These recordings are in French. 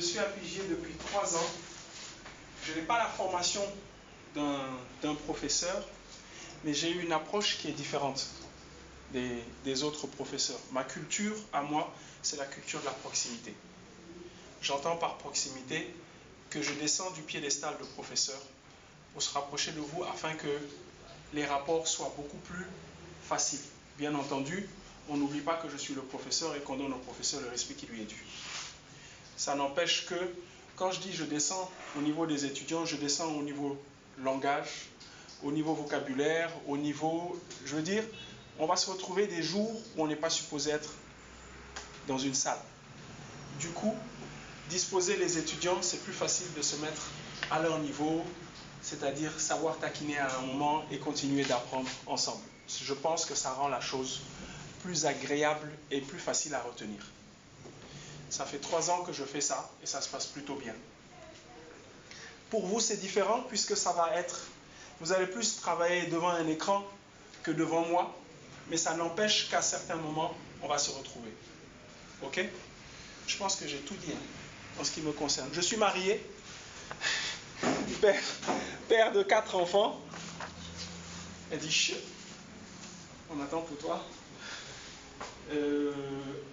suis affilié depuis 3 ans. Je n'ai pas la formation d'un professeur, mais j'ai eu une approche qui est différente des autres professeurs. Ma culture, à moi, c'est la culture de la proximité. J'entends par proximité que je descends du piédestal de professeur pour se rapprocher de vous afin que les rapports soient beaucoup plus faciles. Bien entendu, on n'oublie pas que je suis le professeur et qu'on donne au professeur le respect qui lui est dû. Ça n'empêche que, quand je dis je descends au niveau des étudiants, je descends au niveau langage, au niveau vocabulaire, au niveau... Je veux dire, on va se retrouver des jours où on n'est pas supposé être dans une salle. Du coup, disposer les étudiants, c'est plus facile de se mettre à leur niveau, c'est-à-dire savoir taquiner à un moment et continuer d'apprendre ensemble. Je pense que ça rend la chose plus agréable et plus facile à retenir. Ça fait 3 ans que je fais ça et ça se passe plutôt bien. Pour vous, c'est différent puisque ça va être... Vous allez plus travailler devant un écran que devant moi, mais ça n'empêche qu'à certains moments, on va se retrouver. Ok? Je pense que j'ai tout dit en ce qui me concerne. Je suis marié, père de 4 enfants. Elle dit chut, on attend pour toi.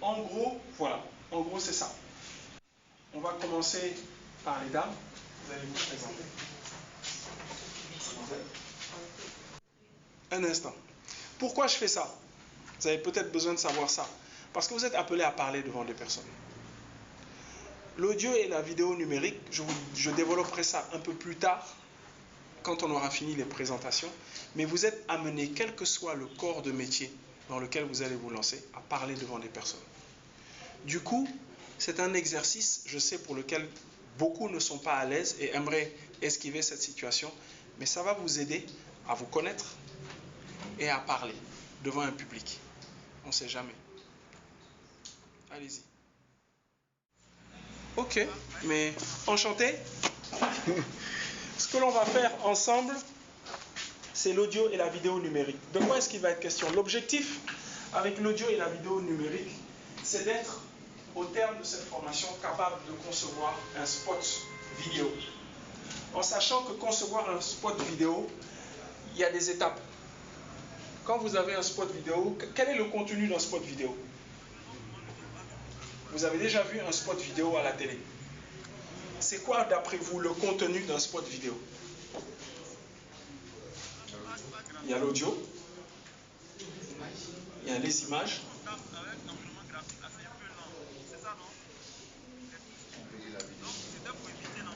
En gros, voilà. En gros, c'est ça. On va commencer par les dames. Vous allez vous présenter. Un instant. Pourquoi je fais ça? Vous avez peut-être besoin de savoir ça. Parce que vous êtes appelé à parler devant des personnes. L'audio et la vidéo numérique, je développerai ça un peu plus tard, quand on aura fini les présentations. Mais vous êtes amené, quel que soit le corps de métier dans lequel vous allez vous lancer, à parler devant des personnes. Du coup, c'est un exercice, je sais, pour lequel beaucoup ne sont pas à l'aise et aimeraient esquiver cette situation. Mais ça va vous aider à vous connaître et à parler devant un public. On ne sait jamais. Allez-y. Ok, mais enchanté. Ce que l'on va faire ensemble, c'est l'audio et la vidéo numérique. De quoi est-ce qu'il va être question? L'objectif avec l'audio et la vidéo numérique, c'est d'être, au terme de cette formation, capable de concevoir un spot vidéo. En sachant que concevoir un spot vidéo, il y a des étapes. Quand vous avez un spot vidéo, quel est le contenu d'un spot vidéo? Vous avez déjà vu un spot vidéo à la télé. C'est quoi, d'après vous, le contenu d'un spot vidéo? Il y a l'audio, il y a les images.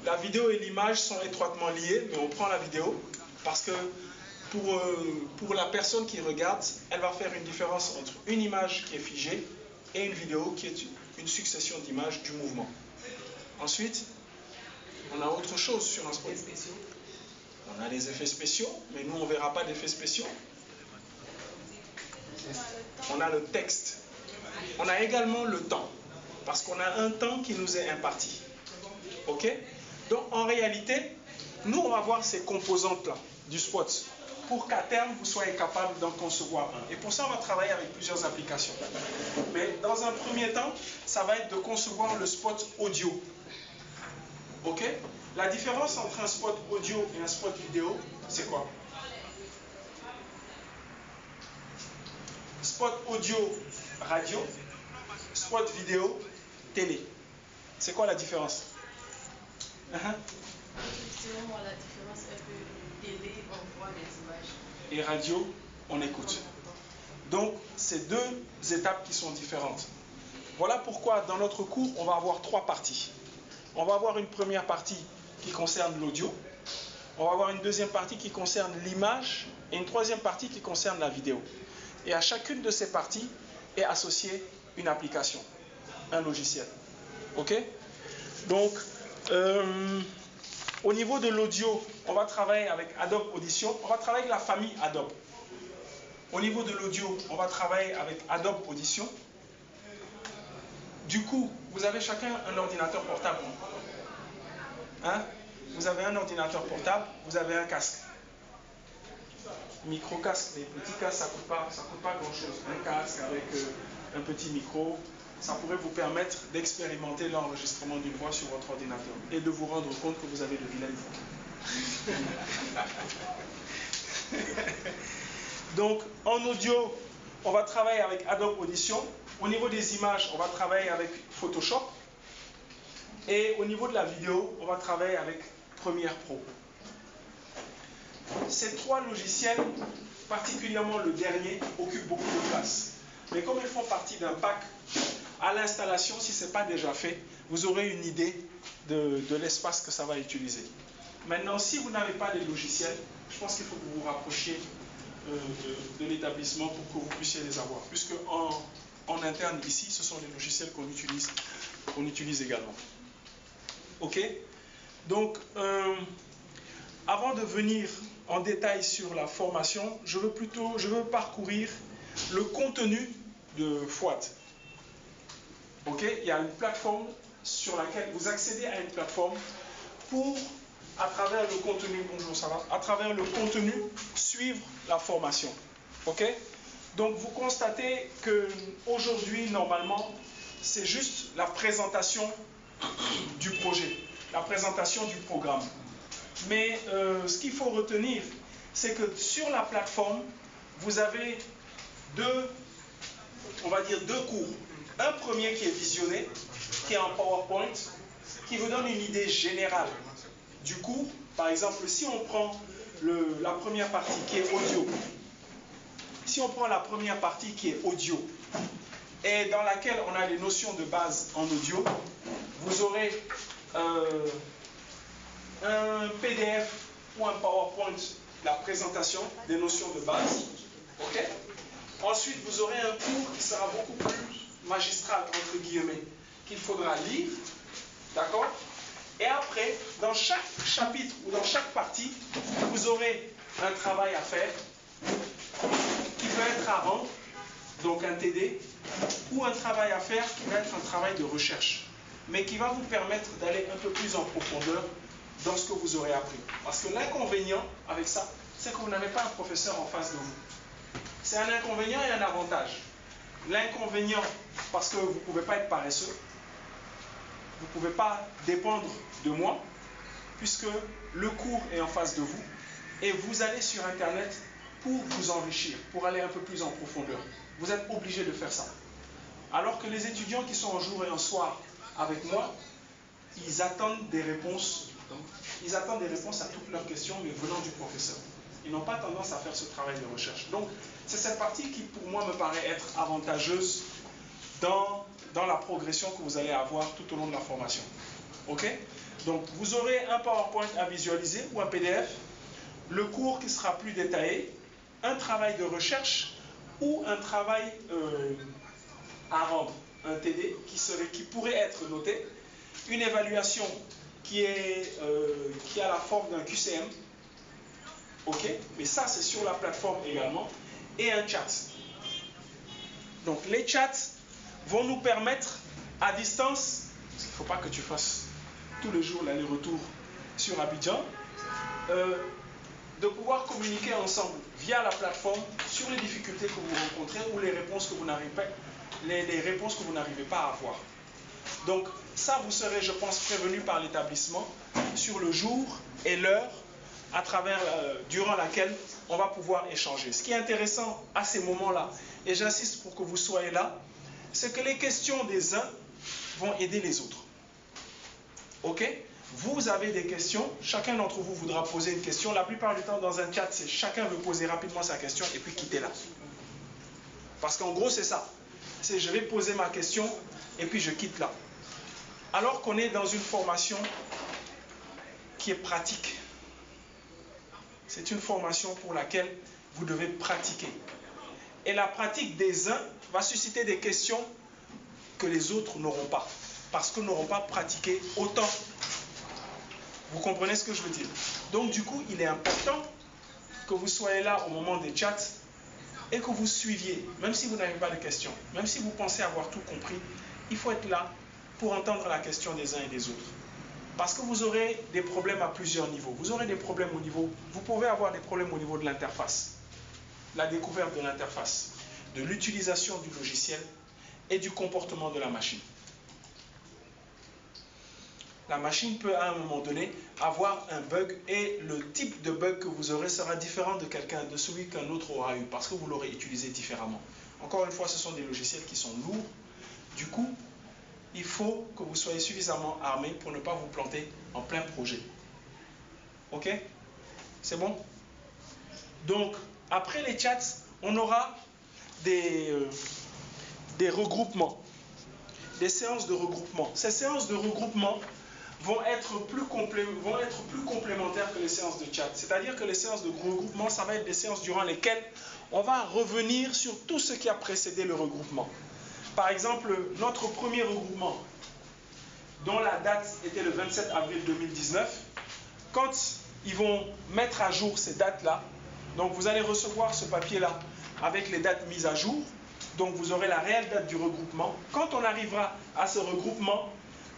La vidéo et l'image sont étroitement liées, mais on prend la vidéo parce que pour la personne qui regarde, elle va faire une différence entre une image qui est figée et une vidéo qui est une succession d'images du mouvement. Ensuite, on a autre chose sur un spot. On a les effets spéciaux, mais nous on ne verra pas d'effets spéciaux. On a le texte. On a également le temps, parce qu'on a un temps qui nous est imparti. Ok? Donc en réalité, nous on va voir ces composantes-là du spot, pour qu'à terme vous soyez capable d'en concevoir un. Et pour ça on va travailler avec plusieurs applications. Mais dans un premier temps, ça va être de concevoir le spot audio. Ok? La différence entre un spot audio et un spot vidéo, c'est quoi? Spot audio, radio. Spot vidéo, télé. C'est quoi la différence? Justement, la différence est que télé, on voit les images. Et radio, on écoute. Donc, c'est 2 étapes qui sont différentes. Voilà pourquoi, dans notre cours, on va avoir 3 parties. On va avoir une première partie qui concerne l'audio. On va avoir une deuxième partie qui concerne l'image. Et une troisième partie qui concerne la vidéo. Et à chacune de ces parties est associée une application, un logiciel. Ok? Donc, au niveau de l'audio, on va travailler avec Adobe Audition. On va travailler avec la famille Adobe. Au niveau de l'audio, on va travailler avec Adobe Audition. Du coup, vous avez chacun un ordinateur portable. Hein? Vous avez un ordinateur portable, vous avez un casque. Micro-casque, les petits casques, ça coûte pas grand-chose. Un casque avec un petit micro, ça pourrait vous permettre d'expérimenter l'enregistrement d'une voix sur votre ordinateur et de vous rendre compte que vous avez de vilaines voix. Donc, en audio, on va travailler avec Adobe Audition. Au niveau des images, on va travailler avec Photoshop. Et au niveau de la vidéo, on va travailler avec Premiere Pro. Ces trois logiciels, particulièrement le dernier, occupent beaucoup de place. Mais comme ils font partie d'un pack, à l'installation, si ce n'est pas déjà fait, vous aurez une idée de l'espace que ça va utiliser. Maintenant, si vous n'avez pas les logiciels, je pense qu'il faut que vous vous rapprochiez de l'établissement pour que vous puissiez les avoir. Puisque en interne, ici, ce sont les logiciels qu'on utilise également. OK? Donc, avant de venir en détail sur la formation, je veux parcourir le contenu de FWAT. OK? Il y a une plateforme sur laquelle vous accédez à une plateforme pour, à travers le contenu, bonjour, ça va, à travers le contenu, suivre la formation. OK? Donc, vous constatez qu'aujourd'hui, normalement, c'est juste la présentation du projet, la présentation du programme. Mais ce qu'il faut retenir, c'est que sur la plateforme, vous avez on va dire deux cours. Un premier qui est visionné, qui est en PowerPoint, qui vous donne une idée générale du cours. Par exemple, si on prend la première partie qui est audio, si on prend la première partie qui est audio, et dans laquelle on a les notions de base en audio, vous aurez un PDF ou un PowerPoint, la présentation des notions de base. OK? Ensuite, vous aurez un cours qui sera beaucoup plus magistral, entre guillemets, qu'il faudra lire. D'accord? Et après, dans chaque chapitre ou dans chaque partie, vous aurez un travail à faire qui peut être à rendre, donc un TD, ou un travail à faire qui va être un travail de recherche, mais qui va vous permettre d'aller un peu plus en profondeur dans ce que vous aurez appris. Parce que l'inconvénient avec ça, c'est que vous n'avez pas un professeur en face de vous. C'est un inconvénient et un avantage. L'inconvénient, parce que vous ne pouvez pas être paresseux, vous ne pouvez pas dépendre de moi, puisque le cours est en face de vous, et vous allez sur Internet pour vous enrichir, pour aller un peu plus en profondeur. Vous êtes obligé de faire ça. Alors que les étudiants qui sont en jour et en soir avec moi, ils attendent des réponses. Ils attendent des réponses à toutes leurs questions, mais venant du professeur. Ils n'ont pas tendance à faire ce travail de recherche. Donc, c'est cette partie qui, pour moi, me paraît être avantageuse dans la progression que vous allez avoir tout au long de la formation. OK? Donc, vous aurez un PowerPoint à visualiser ou un PDF, le cours qui sera plus détaillé, un travail de recherche ou un travail à rendre, un TD qui pourrait être noté, une évaluation qui a la forme d'un QCM, ok, mais ça c'est sur la plateforme également, et un chat. Donc les chats vont nous permettre à distance, parce qu'il ne faut pas que tu fasses tous les jours l'aller-retour sur Abidjan, de pouvoir communiquer ensemble via la plateforme sur les difficultés que vous rencontrez ou les réponses que vous n'arrivez pas à avoir. Donc ça, vous serez, je pense, prévenu par l'établissement sur le jour et l'heure durant laquelle on va pouvoir échanger. Ce qui est intéressant à ces moments-là, et j'insiste pour que vous soyez là, c'est que les questions des uns vont aider les autres. OK? Vous avez des questions, chacun d'entre vous voudra poser une question. La plupart du temps, dans un chat, c'est chacun veut poser rapidement sa question et puis quitter là. Parce qu'en gros, c'est ça. C'est je vais poser ma question et puis je quitte là. Alors qu'on est dans une formation qui est pratique. C'est une formation pour laquelle vous devez pratiquer. Et la pratique des uns va susciter des questions que les autres n'auront pas. Parce qu'ils n'auront pas pratiqué autant. Vous comprenez ce que je veux dire? Donc du coup, il est important que vous soyez là au moment des chats et que vous suiviez, même si vous n'avez pas de questions, même si vous pensez avoir tout compris, il faut être là pour entendre la question des uns et des autres. Parce que vous aurez des problèmes à plusieurs niveaux. Vous aurez des problèmes au niveau, vous pouvez avoir des problèmes au niveau de l'interface, la découverte de l'interface, de l'utilisation du logiciel et du comportement de la machine. La machine peut à un moment donné avoir un bug et le type de bug que vous aurez sera différent de celui qu'un autre aura eu parce que vous l'aurez utilisé différemment. Encore une fois, ce sont des logiciels qui sont lourds. Du coup, il faut que vous soyez suffisamment armé pour ne pas vous planter en plein projet. Ok? C'est bon? Donc, après les chats, on aura des regroupements, des séances de regroupement. Ces séances de regroupement vont être plus complémentaires que les séances de chat. C'est-à-dire que les séances de regroupement, ça va être des séances durant lesquelles on va revenir sur tout ce qui a précédé le regroupement. Par exemple, notre premier regroupement, dont la date était le 27 avril 2019, quand ils vont mettre à jour ces dates-là, donc vous allez recevoir ce papier-là avec les dates mises à jour, donc vous aurez la réelle date du regroupement. Quand on arrivera à ce regroupement,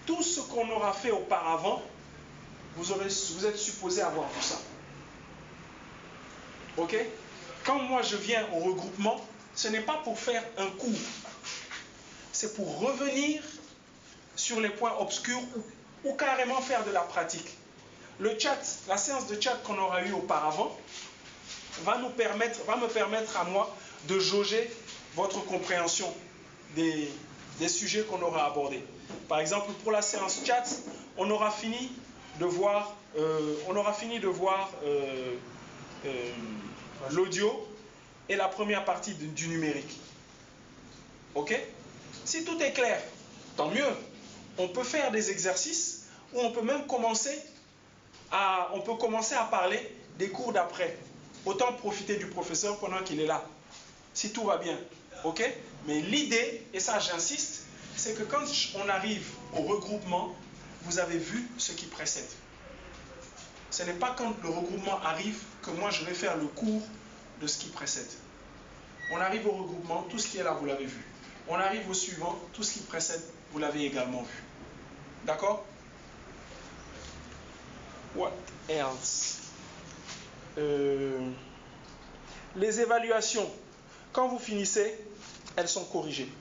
tout ce qu'on aura fait auparavant, vous êtes supposé avoir vu ça. Ok? Quand moi je viens au regroupement, ce n'est pas pour faire un cours. C'est pour revenir sur les points obscurs ou carrément faire de la pratique. Le chat, la séance de chat qu'on aura eue auparavant, va me permettre à moi de jauger votre compréhension des sujets qu'on aura abordés. Par exemple, pour la séance chat, on aura fini de voir, l'audio et la première partie du numérique. Ok? Si tout est clair, tant mieux. On peut faire des exercices ou on peut même commencer à parler des cours d'après. Autant profiter du professeur pendant qu'il est là, si tout va bien. Ok? Mais l'idée, et ça j'insiste, c'est que quand on arrive au regroupement, vous avez vu ce qui précède. Ce n'est pas quand le regroupement arrive que moi je vais faire le cours de ce qui précède. On arrive au regroupement, tout ce qui est là, vous l'avez vu. On arrive au suivant, tout ce qui précède, vous l'avez également vu. D'accord? What else? Les évaluations, quand vous finissez, elles sont corrigées.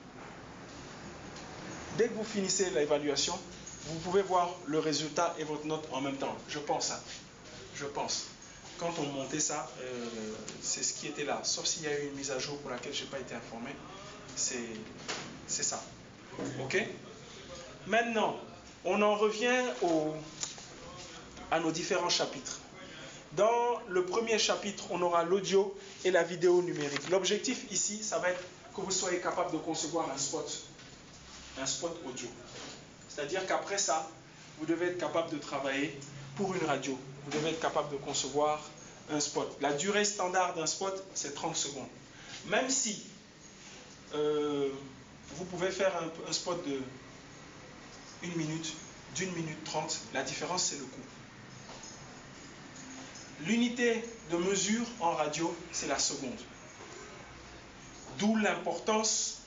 Dès que vous finissez l'évaluation, vous pouvez voir le résultat et votre note en même temps. Je pense. Je pense. Quand on montait ça, c'est ce qui était là. Sauf s'il y a eu une mise à jour pour laquelle je n'ai pas été informé. C'est ça. Ok? Maintenant, on en revient à nos différents chapitres. Dans le premier chapitre, on aura l'audio et la vidéo numérique. L'objectif ici, ça va être que vous soyez capable de concevoir un spot audio. C'est-à-dire qu'après ça, vous devez être capable de travailler pour une radio. Vous devez être capable de concevoir un spot. La durée standard d'un spot, c'est 30 secondes. Même si vous pouvez faire un spot de 1 minute, d'1 minute 30, la différence c'est le coût. L'unité de mesure en radio, c'est la seconde. D'où l'importance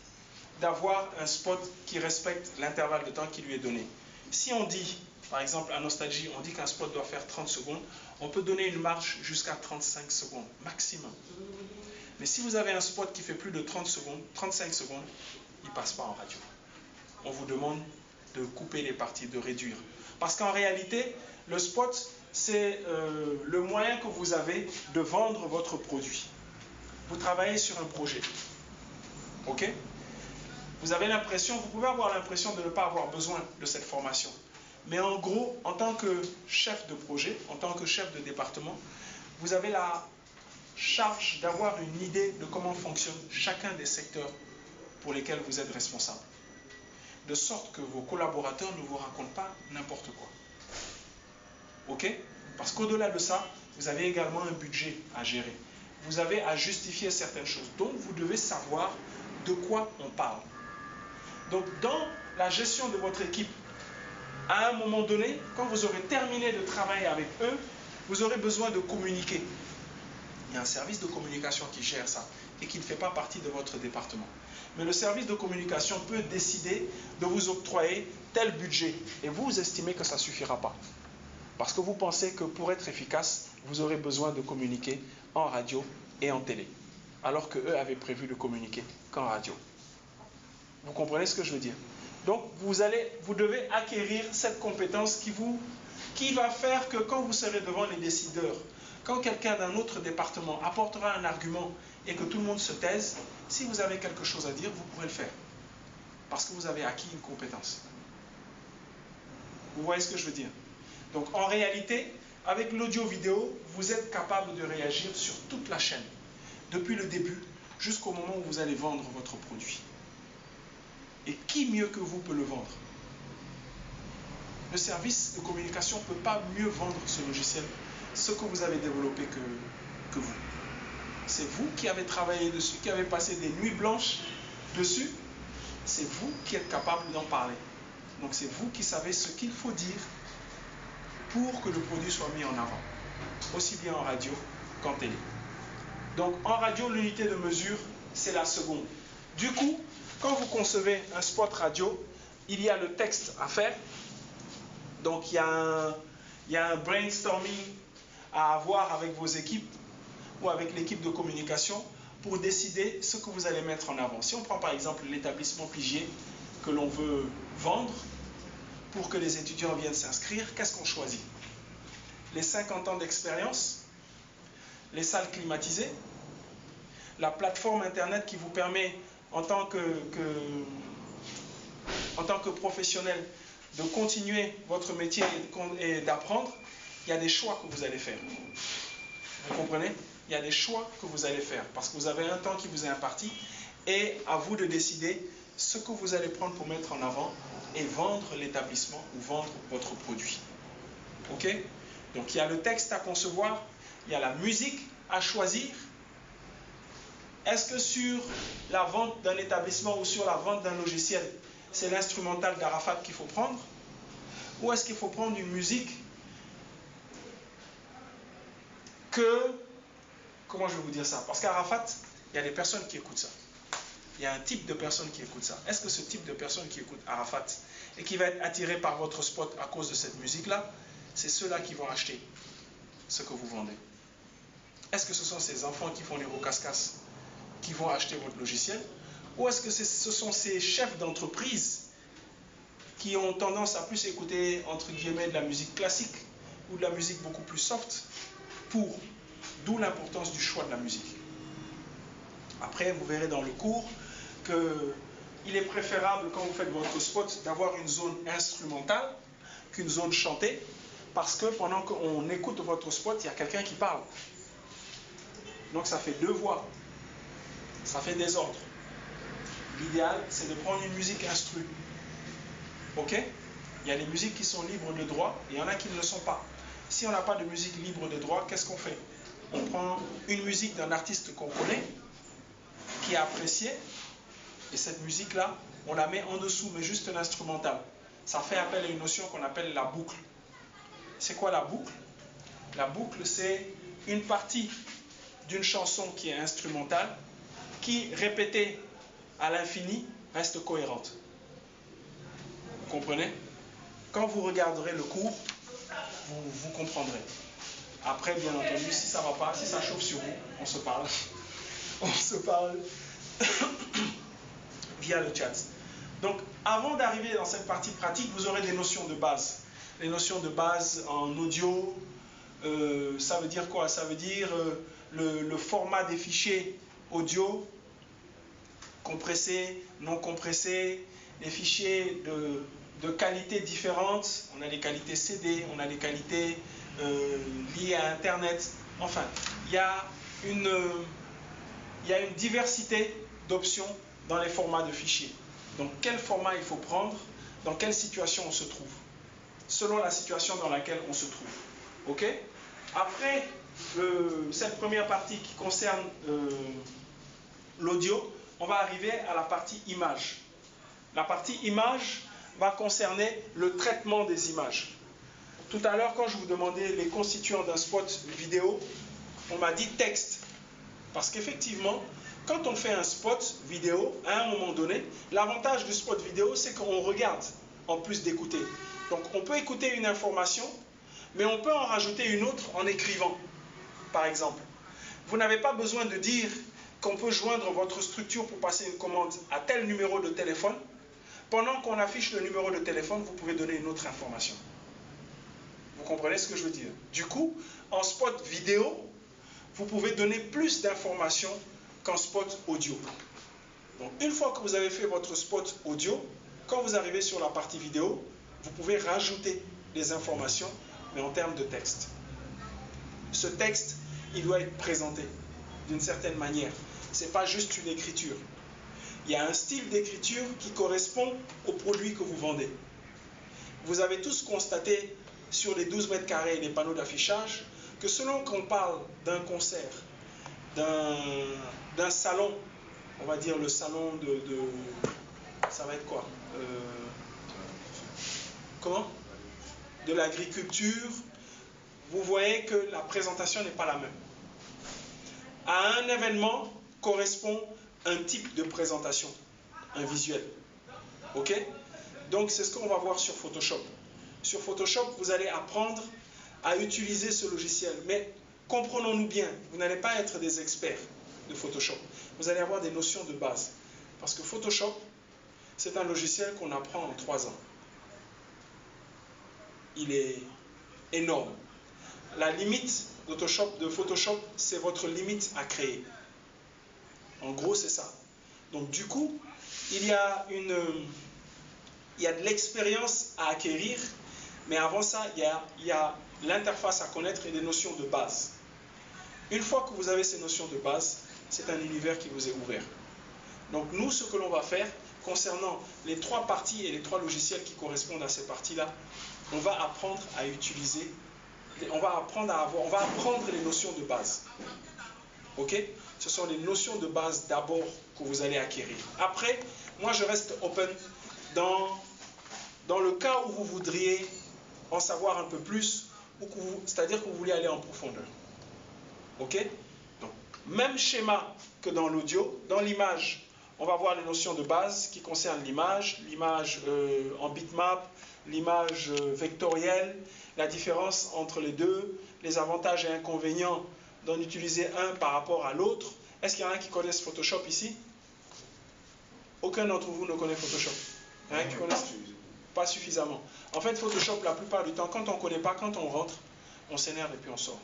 d'avoir un spot qui respecte l'intervalle de temps qui lui est donné. Si on dit, par exemple à Nostalgie, on dit qu'un spot doit faire 30 secondes, on peut donner une marge jusqu'à 35 secondes, maximum. Mais si vous avez un spot qui fait plus de 30 secondes, 35 secondes, il ne passe pas en radio. On vous demande de couper les parties, de réduire. Parce qu'en réalité, le spot, c'est le moyen que vous avez de vendre votre produit. Vous travaillez sur un projet. Ok? Vous pouvez avoir l'impression de ne pas avoir besoin de cette formation. Mais en gros, en tant que chef de projet, en tant que chef de département, vous avez la charge d'avoir une idée de comment fonctionne chacun des secteurs pour lesquels vous êtes responsable. De sorte que vos collaborateurs ne vous racontent pas n'importe quoi. Ok? Parce qu'au-delà de ça, vous avez également un budget à gérer. Vous avez à justifier certaines choses. Donc, vous devez savoir de quoi on parle. Donc, dans la gestion de votre équipe, à un moment donné, quand vous aurez terminé de travailler avec eux, vous aurez besoin de communiquer. Il y a un service de communication qui gère ça et qui ne fait pas partie de votre département. Mais le service de communication peut décider de vous octroyer tel budget et vous estimez que ça ne suffira pas. Parce que vous pensez que pour être efficace, vous aurez besoin de communiquer en radio et en télé. Alors qu'eux avaient prévu de communiquer qu'en radio. Vous comprenez ce que je veux dire? Donc, vous devez acquérir cette compétence qui va faire que quand vous serez devant les décideurs, quand quelqu'un d'un autre département apportera un argument et que tout le monde se taise, si vous avez quelque chose à dire, vous pourrez le faire. Parce que vous avez acquis une compétence. Vous voyez ce que je veux dire? Donc, en réalité, avec l'audio-vidéo, vous êtes capable de réagir sur toute la chaîne, depuis le début jusqu'au moment où vous allez vendre votre produit. Et qui mieux que vous peut le vendre? Le service de communication ne peut pas mieux vendre ce logiciel, ce que vous avez développé que vous. C'est vous qui avez travaillé dessus, qui avez passé des nuits blanches dessus. C'est vous qui êtes capable d'en parler. Donc c'est vous qui savez ce qu'il faut dire pour que le produit soit mis en avant, aussi bien en radio qu'en télé. Donc en radio, l'unité de mesure, c'est la seconde. Du coup, quand vous concevez un spot radio, il y a le texte à faire. Donc il y a un brainstorming à avoir avec vos équipes ou avec l'équipe de communication pour décider ce que vous allez mettre en avant. Si on prend par exemple l'établissement Pigier que l'on veut vendre pour que les étudiants viennent s'inscrire, qu'est-ce qu'on choisit? Les 50 ans d'expérience, les salles climatisées, la plateforme internet qui vous permet en tant que professionnel de continuer votre métier et d'apprendre. Il y a des choix que vous allez faire. Vous comprenez? Il y a des choix que vous allez faire parce que vous avez un temps qui vous est imparti et à vous de décider ce que vous allez prendre pour mettre en avant et vendre l'établissement ou vendre votre produit. Ok? Donc il y a le texte à concevoir, il y a la musique à choisir. Est-ce que sur la vente d'un établissement ou sur la vente d'un logiciel, c'est l'instrumental d'Arafat qu'il faut prendre? Ou est-ce qu'il faut prendre une musique comment je vais vous dire ça? Parce qu'Arafat, il y a des personnes qui écoutent ça. Il y a un type de personnes qui écoutent ça. Est-ce que ce type de personnes qui écoutent Arafat et qui va être attiré par votre spot à cause de cette musique-là, c'est ceux-là qui vont acheter ce que vous vendez? Est-ce que ce sont ces enfants qui font les rocascas qui vont acheter votre logiciel? Ou est-ce que ce sont ces chefs d'entreprise qui ont tendance à plus écouter, entre guillemets, de la musique classique ou de la musique beaucoup plus soft d'où l'importance du choix de la musique. Après, vous verrez dans le cours qu'il est préférable, quand vous faites votre spot, d'avoir une zone instrumentale qu'une zone chantée, parce que pendant qu'on écoute votre spot, il y a quelqu'un qui parle. Donc ça fait deux voix. Ça fait des ordres. L'idéal, c'est de prendre une musique instru. Ok? Il y a des musiques qui sont libres de droit, et il y en a qui ne le sont pas. Si on n'a pas de musique libre de droit, qu'est-ce qu'on fait? On prend une musique d'un artiste qu'on connaît, qui est apprécié, et cette musique-là, on la met en dessous, mais juste l'instrumental. Ça fait appel à une notion qu'on appelle la boucle. C'est quoi la boucle? La boucle, c'est une partie d'une chanson qui est instrumentale, qui, répétée à l'infini, reste cohérente. Vous comprenez? Quand vous regarderez le cours, vous comprendrez. Après, bien entendu, si ça ne va pas, si ça chauffe sur vous, on se parle. On se parle via le chat. Donc, avant d'arriver dans cette partie pratique, vous aurez des notions de base. Les notions de base en audio, ça veut dire quoi? Ça veut dire le format des fichiers audio, compressés, non compressés, les fichiers de qualités différentes. On a les qualités CD, on a les qualités liées à Internet. Enfin, il y a une diversité d'options dans les formats de fichiers. Donc, quel format il faut prendre, dans quelle situation on se trouve, selon la situation dans laquelle on se trouve. Ok? Après cette première partie qui concerne l'audio, on va arriver à la partie image. La partie image va concerner le traitement des images. Tout à l'heure, quand je vous demandais les constituants d'un spot vidéo, on m'a dit texte. Parce qu'effectivement, quand on fait un spot vidéo, à un moment donné, l'avantage du spot vidéo, c'est qu'on regarde en plus d'écouter. Donc, on peut écouter une information, mais on peut en rajouter une autre en écrivant, par exemple. Vous n'avez pas besoin de dire qu'on peut joindre votre structure pour passer une commande à tel numéro de téléphone. Pendant qu'on affiche le numéro de téléphone, vous pouvez donner une autre information. Vous comprenez ce que je veux dire? Du coup, en spot vidéo, vous pouvez donner plus d'informations qu'en spot audio. Donc, une fois que vous avez fait votre spot audio, quand vous arrivez sur la partie vidéo, vous pouvez rajouter des informations, mais en termes de texte. Ce texte, il doit être présenté d'une certaine manière. Ce n'est pas juste une écriture. Il y a un style d'écriture qui correspond au produit que vous vendez. Vous avez tous constaté sur les 12 mètres carrés et les panneaux d'affichage que selon qu'on parle d'un concert, d'un salon, on va dire le salon ça va être quoi comment? De l'agriculture, vous voyez que la présentation n'est pas la même. À un événement correspond un type de présentation, un visuel. Ok? Donc c'est ce qu'on va voir sur Photoshop. Sur Photoshop, vous allez apprendre à utiliser ce logiciel. Mais comprenons-nous bien, vous n'allez pas être des experts de Photoshop. Vous allez avoir des notions de base. Parce que Photoshop, c'est un logiciel qu'on apprend en 3 ans. Il est énorme. La limite de Photoshop, c'est votre limite à créer. En gros, c'est ça. Donc du coup, il y a de l'expérience à acquérir, mais avant ça, il y a l'interface à connaître et des notions de base. Une fois que vous avez ces notions de base, c'est un univers qui vous est ouvert. Donc nous, ce que l'on va faire, concernant les 3 parties et les 3 logiciels qui correspondent à ces parties-là, on va apprendre à utiliser, on va apprendre les notions de base. Ok? Ce sont les notions de base d'abord que vous allez acquérir. Après, moi je reste open dans le cas où vous voudriez en savoir un peu plus, c'est-à-dire que vous voulez aller en profondeur. Ok? Donc, même schéma que dans l'audio, dans l'image, on va voir les notions de base qui concernent l'image en bitmap, l'image vectorielle, la différence entre les deux, les avantages et inconvénients d'en utiliser un par rapport à l'autre. Est-ce qu'il y en a qui connaissent Photoshop ici? Aucun d'entre vous ne connaît Photoshop. Il y en a qui connaissent? Pas suffisamment. En fait, Photoshop, la plupart du temps, quand on ne connaît pas, quand on rentre, on s'énerve et puis on sort.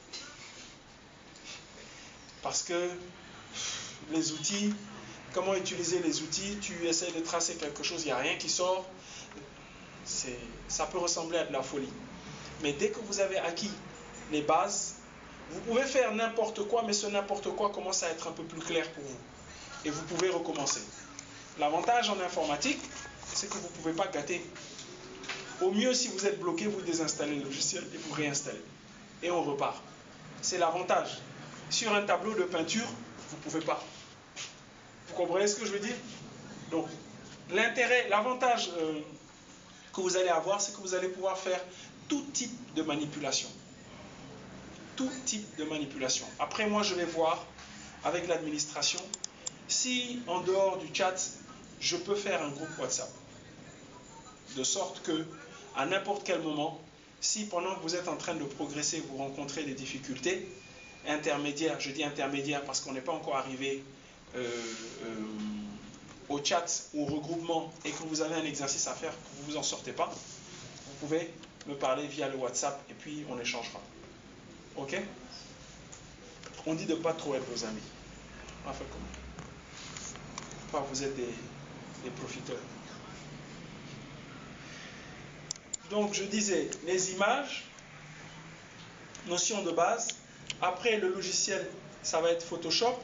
Parce que les outils, comment utiliser les outils, tu essaies de tracer quelque chose, il n'y a rien qui sort. Ça peut ressembler à de la folie. Mais dès que vous avez acquis les bases, vous pouvez faire n'importe quoi, mais ce n'importe quoi commence à être un peu plus clair pour vous. Et vous pouvez recommencer. L'avantage en informatique, c'est que vous ne pouvez pas gâter. Au mieux, si vous êtes bloqué, vous désinstallez le logiciel et vous réinstallez. Et on repart. C'est l'avantage. Sur un tableau de peinture, vous ne pouvez pas. Vous comprenez ce que je veux dire? Donc, l'avantage que vous allez avoir, c'est que vous allez pouvoir faire tout type de manipulation. Tout type de manipulation. Après, moi, je vais voir avec l'administration si, en dehors du chat, je peux faire un groupe WhatsApp. De sorte que, à n'importe quel moment, si pendant que vous êtes en train de progresser, vous rencontrez des difficultés intermédiaires, je dis intermédiaires parce qu'on n'est pas encore arrivé au chat ou au regroupement et que vous avez un exercice à faire, que vous ne vous en sortez pas, vous pouvez me parler via le WhatsApp et puis on échangera. Ok? On dit de ne pas trop être vos amis. On va faire comment? Pas vous êtes des profiteurs. Donc je disais, les images, notion de base. Après le logiciel, ça va être Photoshop.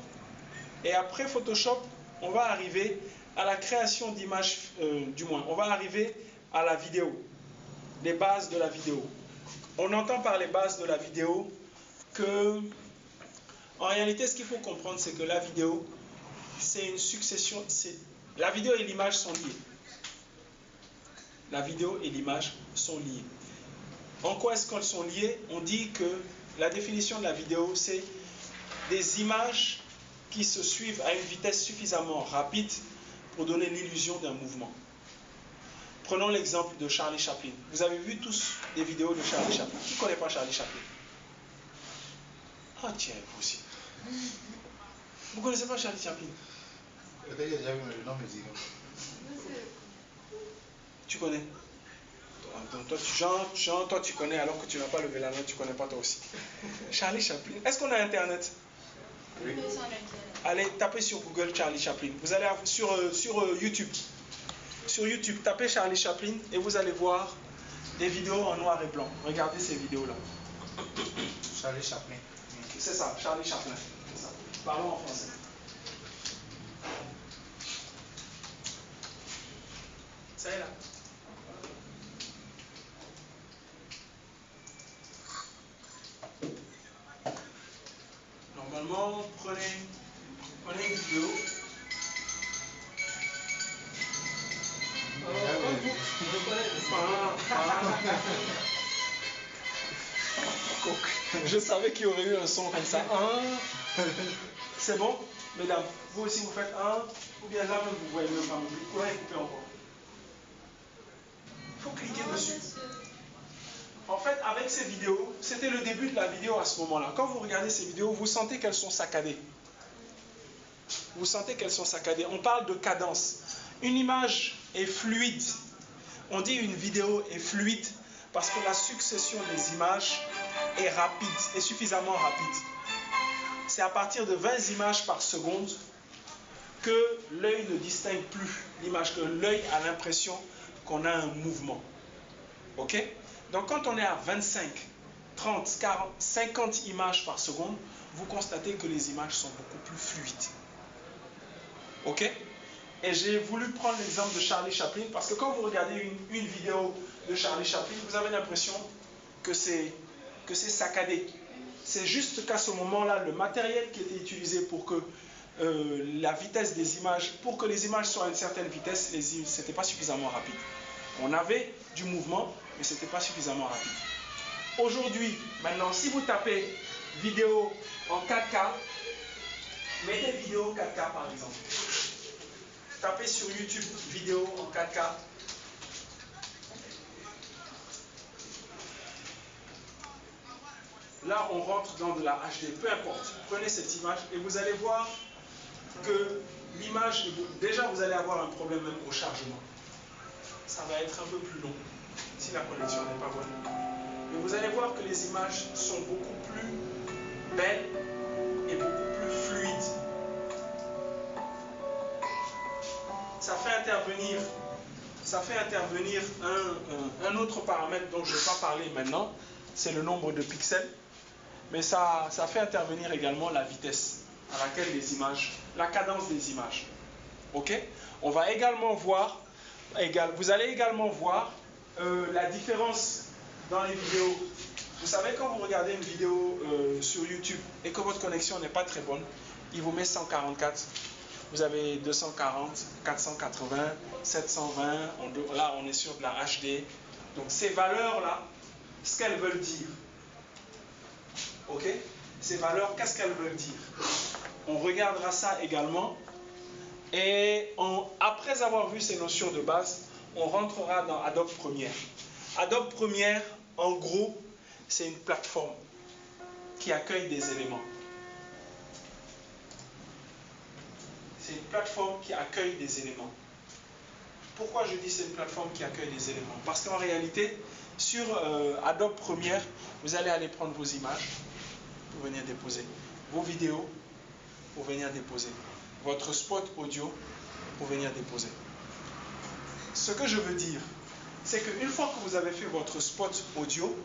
Et après Photoshop, on va arriver à la création d'images, on va arriver à la vidéo, les bases de la vidéo. On entend par les bases de la vidéo que, en réalité, ce qu'il faut comprendre, c'est que la vidéo, c'est une succession, la vidéo et l'image sont liées. La vidéo et l'image sont liées. En quoi est-ce qu'elles sont liées? On dit que la définition de la vidéo, c'est des images qui se suivent à une vitesse suffisamment rapide pour donner l'illusion d'un mouvement. Prenons l'exemple de Charlie Chaplin. Vous avez vu tous des vidéos de Charlie Chaplin. Qui ne connaît pas Charlie Chaplin? Ah tiens, vous aussi. Vous ne connaissez pas Charlie Chaplin? Peut-être que j'ai vu le nom musique. Tu connais? Donc, toi, tu connais alors que tu n'as pas levé la main, tu ne connais pas toi aussi. Charlie Chaplin. Est-ce qu'on a Internet? Oui. Allez, tapez sur Google Charlie Chaplin. Vous allez sur YouTube. Sur YouTube, tapez Charlie Chaplin et vous allez voir des vidéos en noir et blanc. Regardez ces vidéos-là. Charlie Chaplin. C'est ça, Charlie Chaplin. C'est ça. Parlons en français. Ça est là. Normalement, prenez une vidéo. Je savais qu'il y aurait eu un son comme ça. C'est bon, mesdames? Vous aussi vous faites un, ou bien là même vous voyez même pas. Vous pouvez couper encore. Il faut cliquer dessus. En fait, avec ces vidéos, c'était le début de la vidéo à ce moment-là. Quand vous regardez ces vidéos, vous sentez qu'elles sont saccadées. Vous sentez qu'elles sont saccadées. On parle de cadence. Une image est fluide. On dit une vidéo est fluide parce que la succession des images est rapide, est suffisamment rapide. C'est à partir de 20 images par seconde que l'œil ne distingue plus l'image, que l'œil a l'impression qu'on a un mouvement. Ok? Donc quand on est à 25, 30, 40, 50 images par seconde, vous constatez que les images sont beaucoup plus fluides. Ok? Et j'ai voulu prendre l'exemple de Charlie Chaplin parce que quand vous regardez une vidéo de Charlie Chaplin, vous avez l'impression que c'est saccadé. C'est juste qu'à ce moment-là, le matériel qui était utilisé pour que la vitesse des images, pour que les images soient à une certaine vitesse, ce n'était pas suffisamment rapide. On avait du mouvement, mais ce n'était pas suffisamment rapide. Aujourd'hui, maintenant, si vous tapez vidéo en 4K, mettez vidéo 4K par exemple. Tapez sur YouTube vidéo en 4K. Là, on rentre dans de la HD, peu importe. Prenez cette image et vous allez voir que l'image, déjà vous allez avoir un problème même au chargement. Ça va être un peu plus long si la connexion n'est pas bonne. Mais vous allez voir que les images sont beaucoup plus belles et beaucoup plus fluides. Ça fait intervenir un autre paramètre dont je ne vais pas parler maintenant, c'est le nombre de pixels. Mais ça fait intervenir également la vitesse à laquelle les images, la cadence des images. Ok? On va également voir, vous allez également voir la différence dans les vidéos. Vous savez, quand vous regardez une vidéo sur YouTube et que votre connexion n'est pas très bonne, il vous met 144. Vous avez 240, 480, 720. Là, on est sur de la HD. Donc, ces valeurs-là, ce qu'elles veulent dire. Ok? Ces valeurs, qu'est-ce qu'elles veulent dire? On regardera ça également. Et après avoir vu ces notions de base, on rentrera dans Adobe Premiere. Adobe Premiere, en gros, c'est une plateforme qui accueille des éléments. C'est une plateforme qui accueille des éléments. Pourquoi je dis c'est une plateforme qui accueille des éléments? Parce qu'en réalité, sur Adobe Premiere, vous allez aller prendre vos images pour venir déposer, vos vidéos pour venir déposer, votre spot audio pour venir déposer. Ce que je veux dire, c'est qu'une fois que vous avez fait votre spot audio,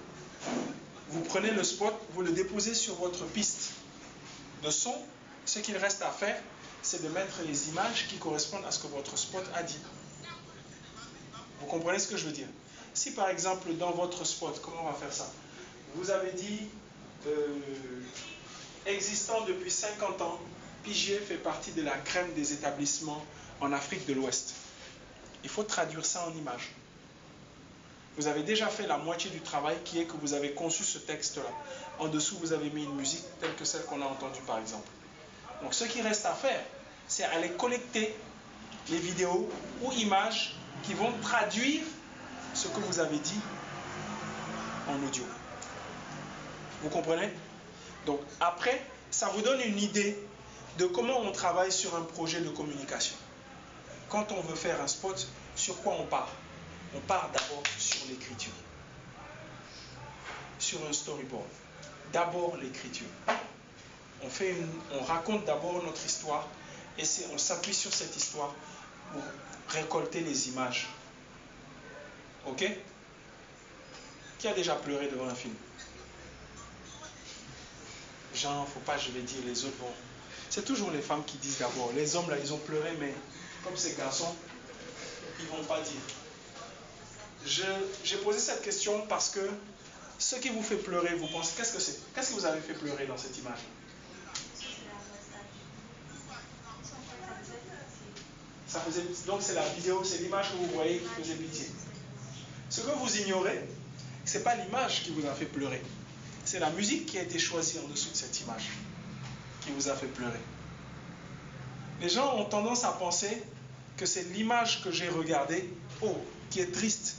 vous prenez le spot, vous le déposez sur votre piste de son. Ce qu'il reste à faire, c'est de mettre les images qui correspondent à ce que votre spot a dit. Vous comprenez ce que je veux dire? Si par exemple dans votre spot, comment on va faire ça? Vous avez dit existant depuis 50 ans, Pigier fait partie de la crème des établissements en Afrique de l'Ouest. Il faut traduire ça en images. Vous avez déjà fait la moitié du travail qui est que vous avez conçu ce texte-là. En dessous, vous avez mis une musique telle que celle qu'on a entendue par exemple. Donc ce qui reste à faire, c'est aller collecter les vidéos ou images qui vont traduire ce que vous avez dit en audio. Vous comprenez? Donc après, ça vous donne une idée de comment on travaille sur un projet de communication. Quand on veut faire un spot, sur quoi on part? On part d'abord sur l'écriture. Sur un storyboard. D'abord l'écriture. On raconte d'abord notre histoire et on s'appuie sur cette histoire pour récolter les images. Ok? Qui a déjà pleuré devant un film? Jean, faut pas, je vais dire, les autres vont. C'est toujours les femmes qui disent d'abord. Les hommes là, ils ont pleuré, mais comme ces garçons, ils vont pas dire. J'ai posé cette question parce que ce qui vous fait pleurer, vous pensez, qu'est-ce que c'est? Qu'est-ce que vous avez fait pleurer dans cette image? Donc c'est la vidéo, c'est l'image que vous voyez qui faisait pitié. Ce que vous ignorez, ce n'est pas l'image qui vous a fait pleurer. C'est la musique qui a été choisie en dessous de cette image qui vous a fait pleurer. Les gens ont tendance à penser que c'est l'image que j'ai regardée, qui est triste.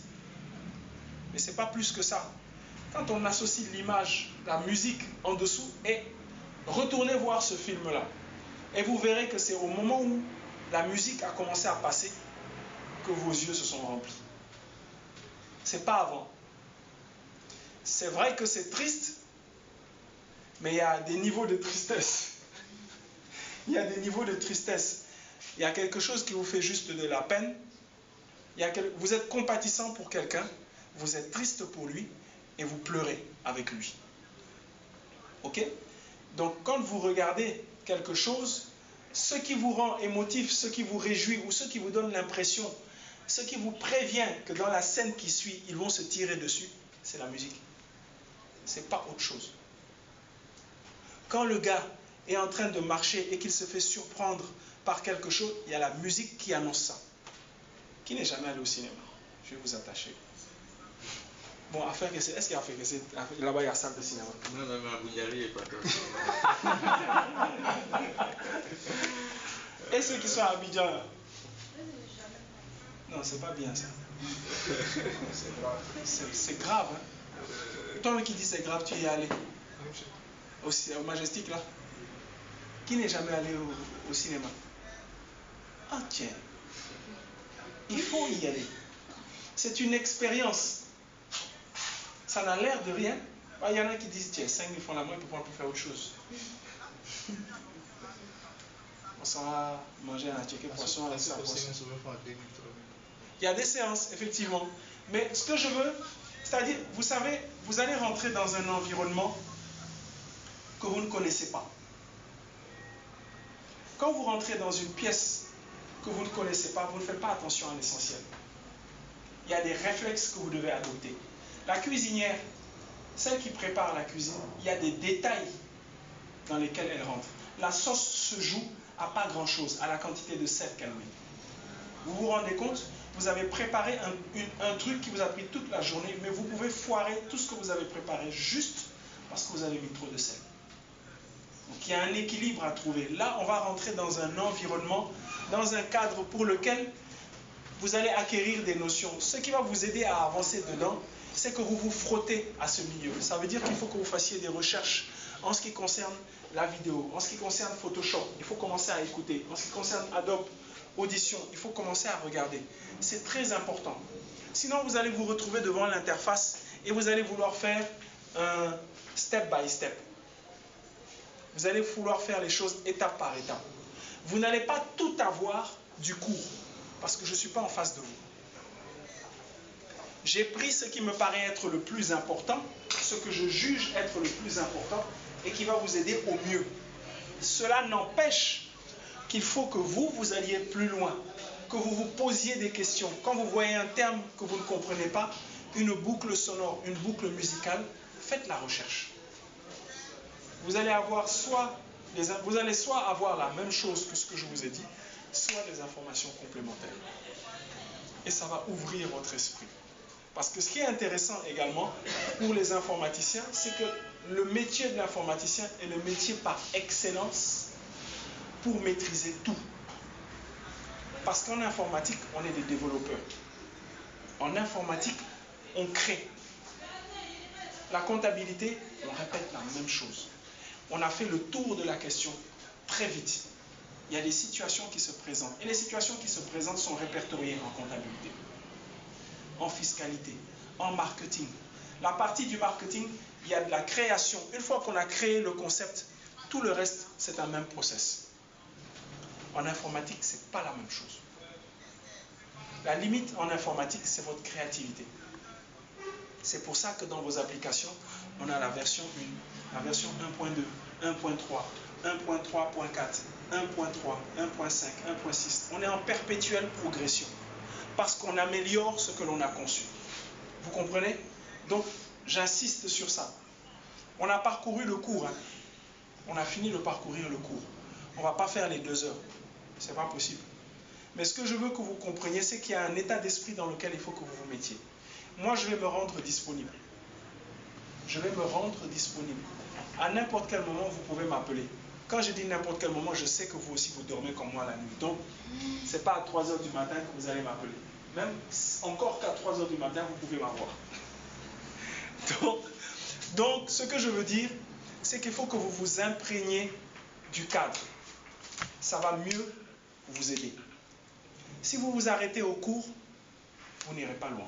Mais ce n'est pas plus que ça. Quand on associe l'image, la musique en dessous, et retournez voir ce film-là, et vous verrez que c'est au moment où la musique a commencé à passer que vos yeux se sont remplis. C'est pas avant. C'est vrai que c'est triste, mais il y a des niveaux de tristesse. Il y a des niveaux de tristesse. Il y a quelque chose qui vous fait juste de la peine. Vous êtes compatissant pour quelqu'un, vous êtes triste pour lui, et vous pleurez avec lui. Ok? Donc quand vous regardez quelque chose, ce qui vous rend émotif, ce qui vous réjouit, ou ce qui vous donne l'impression, ce qui vous prévient que dans la scène qui suit, ils vont se tirer dessus, c'est la musique. C'est pas autre chose. Quand le gars est en train de marcher et qu'il se fait surprendre par quelque chose, il y a la musique qui annonce ça. Qui n'est jamais allé au cinéma? Je vais vous attacher. Bon, est-ce qu'il y a fait que c'est là-bas, il y a salle de cinéma? Non, mais à Bougari, il n'y a pas Et ceux qui sont à Abidjan là? Non, c'est pas bien ça. C'est grave. Hein? Toi qui dis c'est grave, tu y es allé au Majestic là? Qui n'est jamais allé au cinéma? Ah tiens, il faut y aller. C'est une expérience. Ça n'a l'air de rien. Il y en a qui disent, tiens, 5 000 francs la moitié pour pouvoir faire autre chose. On s'en va manger un ticket poisson. Il y a des séances, effectivement. Mais ce que je veux, c'est-à-dire, vous savez, vous allez rentrer dans un environnement que vous ne connaissez pas. Quand vous rentrez dans une pièce que vous ne connaissez pas, vous ne faites pas attention à l'essentiel. Il y a des réflexes que vous devez adopter. La cuisinière, celle qui prépare la cuisine, il y a des détails dans lesquels elle rentre. La sauce se joue à pas grand-chose, à la quantité de sel qu'elle met. Vous vous rendez compte? Vous avez préparé un truc qui vous a pris toute la journée, mais vous pouvez foirer tout ce que vous avez préparé juste parce que vous avez mis trop de sel. Donc il y a un équilibre à trouver. Là, on va rentrer dans un environnement, dans un cadre pour lequel vous allez acquérir des notions. Ce qui va vous aider à avancer dedans, c'est que vous vous frottez à ce milieu. Ça veut dire qu'il faut que vous fassiez des recherches en ce qui concerne la vidéo, en ce qui concerne Photoshop. Il faut commencer à écouter. En ce qui concerne Adobe Audition, il faut commencer à regarder. C'est très important. Sinon, vous allez vous retrouver devant l'interface et vous allez vouloir faire un step by step. Vous allez vouloir faire les choses étape par étape. Vous n'allez pas tout avoir du cours, parce que je ne suis pas en face de vous. J'ai pris ce qui me paraît être le plus important, ce que je juge être le plus important, et qui va vous aider au mieux. Cela n'empêche qu'il faut que vous alliez plus loin, que vous vous posiez des questions. Quand vous voyez un terme que vous ne comprenez pas, une boucle sonore, une boucle musicale, faites la recherche. Vous allez avoir soit avoir la même chose que ce que je vous ai dit, soit des informations complémentaires. Et ça va ouvrir votre esprit. Parce que ce qui est intéressant également pour les informaticiens, c'est que le métier de l'informaticien est le métier par excellence pour maîtriser tout. Parce qu'en informatique, on est des développeurs. En informatique, on crée. La comptabilité, on répète la même chose. On a fait le tour de la question très vite, il y a des situations qui se présentent. Et les situations qui se présentent sont répertoriées en comptabilité, en fiscalité, en marketing. La partie du marketing, il y a de la création. Une fois qu'on a créé le concept, tout le reste, c'est un même process. En informatique, ce n'est pas la même chose. La limite en informatique, c'est votre créativité. C'est pour ça que dans vos applications, on a la version 1, la version 1.2, 1.3, 1.3.4, 1.3, 1.5, 1.6. On est en perpétuelle progression parce qu'on améliore ce que l'on a conçu. Vous comprenez? Donc, j'insiste sur ça. On a parcouru le cours. Hein. On a fini de parcourir le cours. On ne va pas faire les 2 heures. Ce n'est pas possible. Mais ce que je veux que vous compreniez, c'est qu'il y a un état d'esprit dans lequel il faut que vous vous mettiez. Moi, je vais me rendre disponible. Je vais me rendre disponible. À n'importe quel moment, vous pouvez m'appeler. Quand je dis n'importe quel moment, je sais que vous aussi, vous dormez comme moi la nuit. Donc, ce n'est pas à 3 h du matin que vous allez m'appeler. Même encore qu'à 3 h du matin, vous pouvez m'avoir. Donc, ce que je veux dire, c'est qu'il faut que vous vous imprégniez du cadre. Ça va mieux vous aider. Si vous vous arrêtez au cours, vous n'irez pas loin.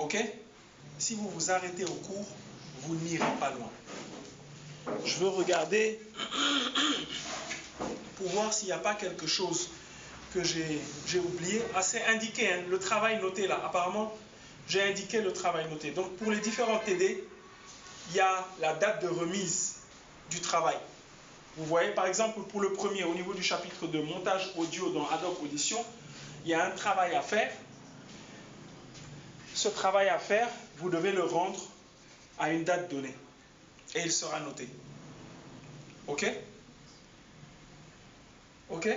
Ok? Si vous vous arrêtez au cours, vous n'irez pas loin. Je veux regarder pour voir s'il n'y a pas quelque chose que j'ai oublié. Ah, c'est indiqué, hein, le travail noté là. Apparemment, j'ai indiqué le travail noté. Donc, pour les différents TD, il y a la date de remise du travail. Vous voyez, par exemple, pour le premier, au niveau du chapitre de montage audio dans Adobe Audition, il y a un travail à faire. Ce travail à faire, vous devez le rendre à une date donnée. Et il sera noté. Ok? Ok?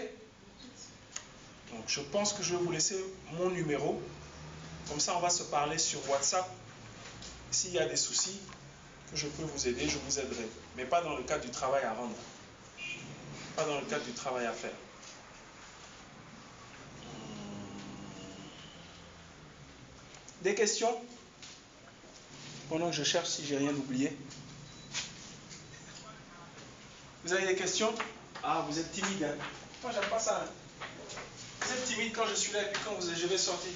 Donc, je pense que je vais vous laisser mon numéro. Comme ça, on va se parler sur WhatsApp. S'il y a des soucis, que je peux vous aider, je vous aiderai. Mais pas dans le cadre du travail à rendre. Pas dans le cadre du travail à faire. Des questions? Pendant que je cherche si j'ai rien oublié. Vous avez des questions? Ah, vous êtes timide. Hein? Moi, j'aime pas ça. Hein? Vous êtes timide quand je suis là et puis quand je vais sortir.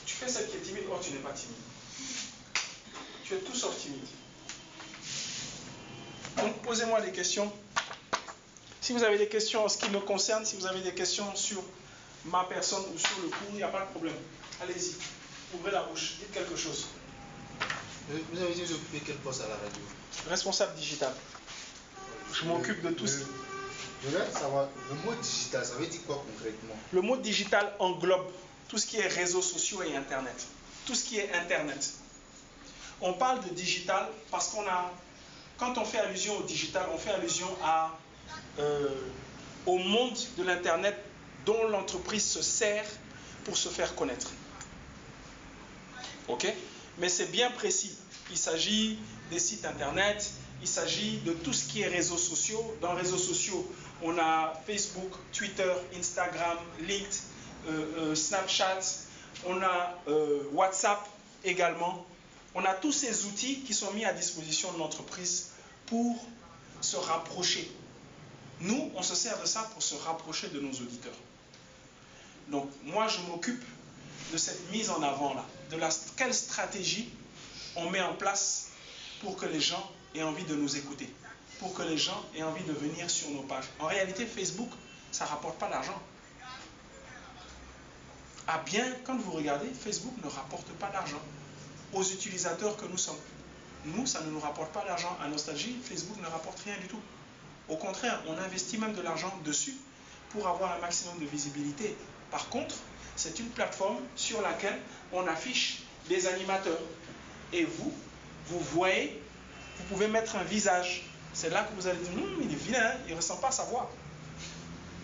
Tu fais celle qui est timide, oh, tu n'es pas timide. Tu es tout sauf timide. Donc, posez-moi des questions. Si vous avez des questions en ce qui me concerne, si vous avez des questions sur ma personne ou sur le cours, il n'y a pas de problème. Allez-y, ouvrez la bouche, dites quelque chose. Vous avez dit d'occuper quel poste à la radio? Responsable digital. Je m'occupe de tout ce qui... Je voudrais savoir, le mot digital, ça veut dire quoi concrètement? Le mot digital englobe tout ce qui est réseaux sociaux et Internet. Tout ce qui est Internet. On parle de digital parce qu'on a... Quand on fait allusion au digital, on fait allusion au monde de l'Internet dont l'entreprise se sert pour se faire connaître. Ok? Mais c'est bien précis. Il s'agit des sites Internet, il s'agit de tout ce qui est réseaux sociaux. Dans réseaux sociaux, on a Facebook, Twitter, Instagram, LinkedIn, Snapchat, on a WhatsApp également. On a tous ces outils qui sont mis à disposition de l'entreprise pour se rapprocher. Nous, on se sert de ça pour se rapprocher de nos auditeurs. Donc, moi, je m'occupe de cette mise en avant-là, de quelle stratégie on met en place pour que les gens aient envie de nous écouter, pour que les gens aient envie de venir sur nos pages. En réalité, Facebook, ça ne rapporte pas d'argent. Ah bien, quand vous regardez, Facebook ne rapporte pas d'argent aux utilisateurs que nous sommes. Nous, ça ne nous rapporte pas d'argent. À Nostalgie, Facebook ne rapporte rien du tout. Au contraire, on investit même de l'argent dessus pour avoir un maximum de visibilité. Par contre, c'est une plateforme sur laquelle on affiche des animateurs. Et vous voyez, vous pouvez mettre un visage. C'est là que vous allez dire, il est vilain, il ne ressent pas sa voix.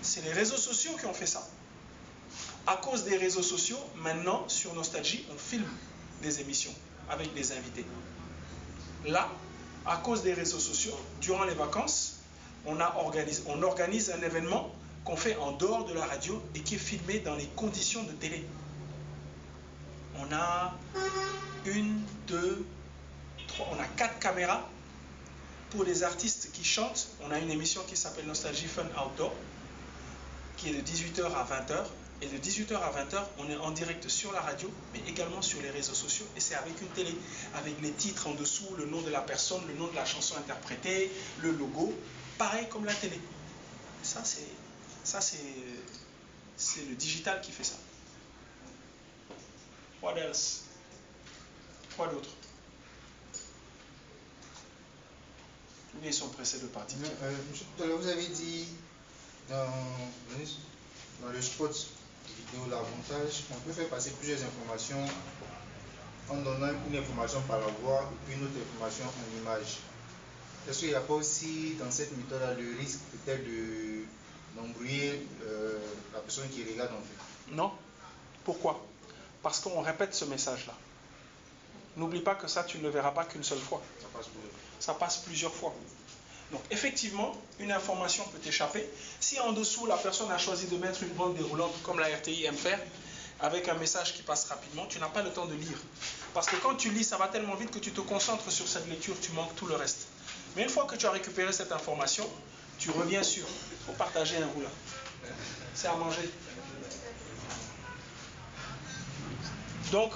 C'est les réseaux sociaux qui ont fait ça. À cause des réseaux sociaux, maintenant, sur Nostalgie, on filme des émissions avec des invités. Là, à cause des réseaux sociaux, durant les vacances, on organise un événement qu'on fait en dehors de la radio et qui est filmé dans les conditions de télé. On a 1, 2, 3, on a 4 caméras pour des artistes qui chantent, on a une émission qui s'appelle Nostalgie Fun Outdoor, qui est de 18h à 20h. Et de 18h à 20h, on est en direct sur la radio, mais également sur les réseaux sociaux. Et c'est avec une télé, avec les titres en dessous, le nom de la personne, le nom de la chanson interprétée, le logo, pareil comme la télé. Ça, c'est le digital qui fait ça. What else? Quoi d'autre? Ils sont pressés de partir. Monsieur, tout à l'heure, vous avez dit dans le spot vidéo, l'avantage, on peut faire passer plusieurs informations en donnant une information par la voix et puis une autre information en image. Est-ce qu'il n'y a pas aussi dans cette méthode-là le risque peut-être d'embrouiller la personne qui regarde en fait? Non. Pourquoi? Parce qu'on répète ce message-là. N'oublie pas que ça, tu ne le verras pas qu'une seule fois. Ça passe plusieurs fois. Donc effectivement, une information peut t'échapper. Si en dessous, la personne a choisi de mettre une bande déroulante, comme la RTI aime faire, avec un message qui passe rapidement, tu n'as pas le temps de lire. Parce que quand tu lis, ça va tellement vite que tu te concentres sur cette lecture, tu manques tout le reste. Mais une fois que tu as récupéré cette information, tu reviens sur. Il faut partager un roux là. C'est à manger. Donc,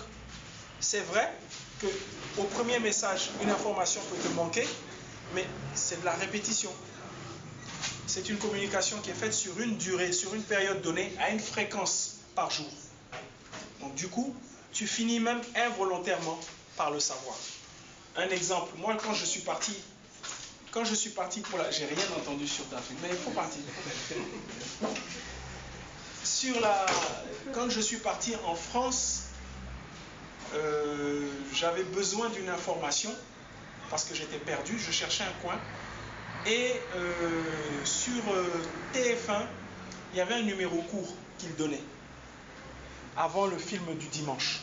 c'est vrai qu'au premier message, une information peut te manquer, mais c'est de la répétition. C'est une communication qui est faite sur une durée, sur une période donnée, à une fréquence par jour. Donc du coup, tu finis même involontairement par le savoir. Un exemple, moi quand je suis parti pour la... J'ai rien entendu sur ta truc, mais il faut partir. Quand je suis parti en France, j'avais besoin d'une information parce que j'étais perdu, je cherchais un coin. Et sur TF1, il y avait un numéro court qu'il donnait avant le film du dimanche.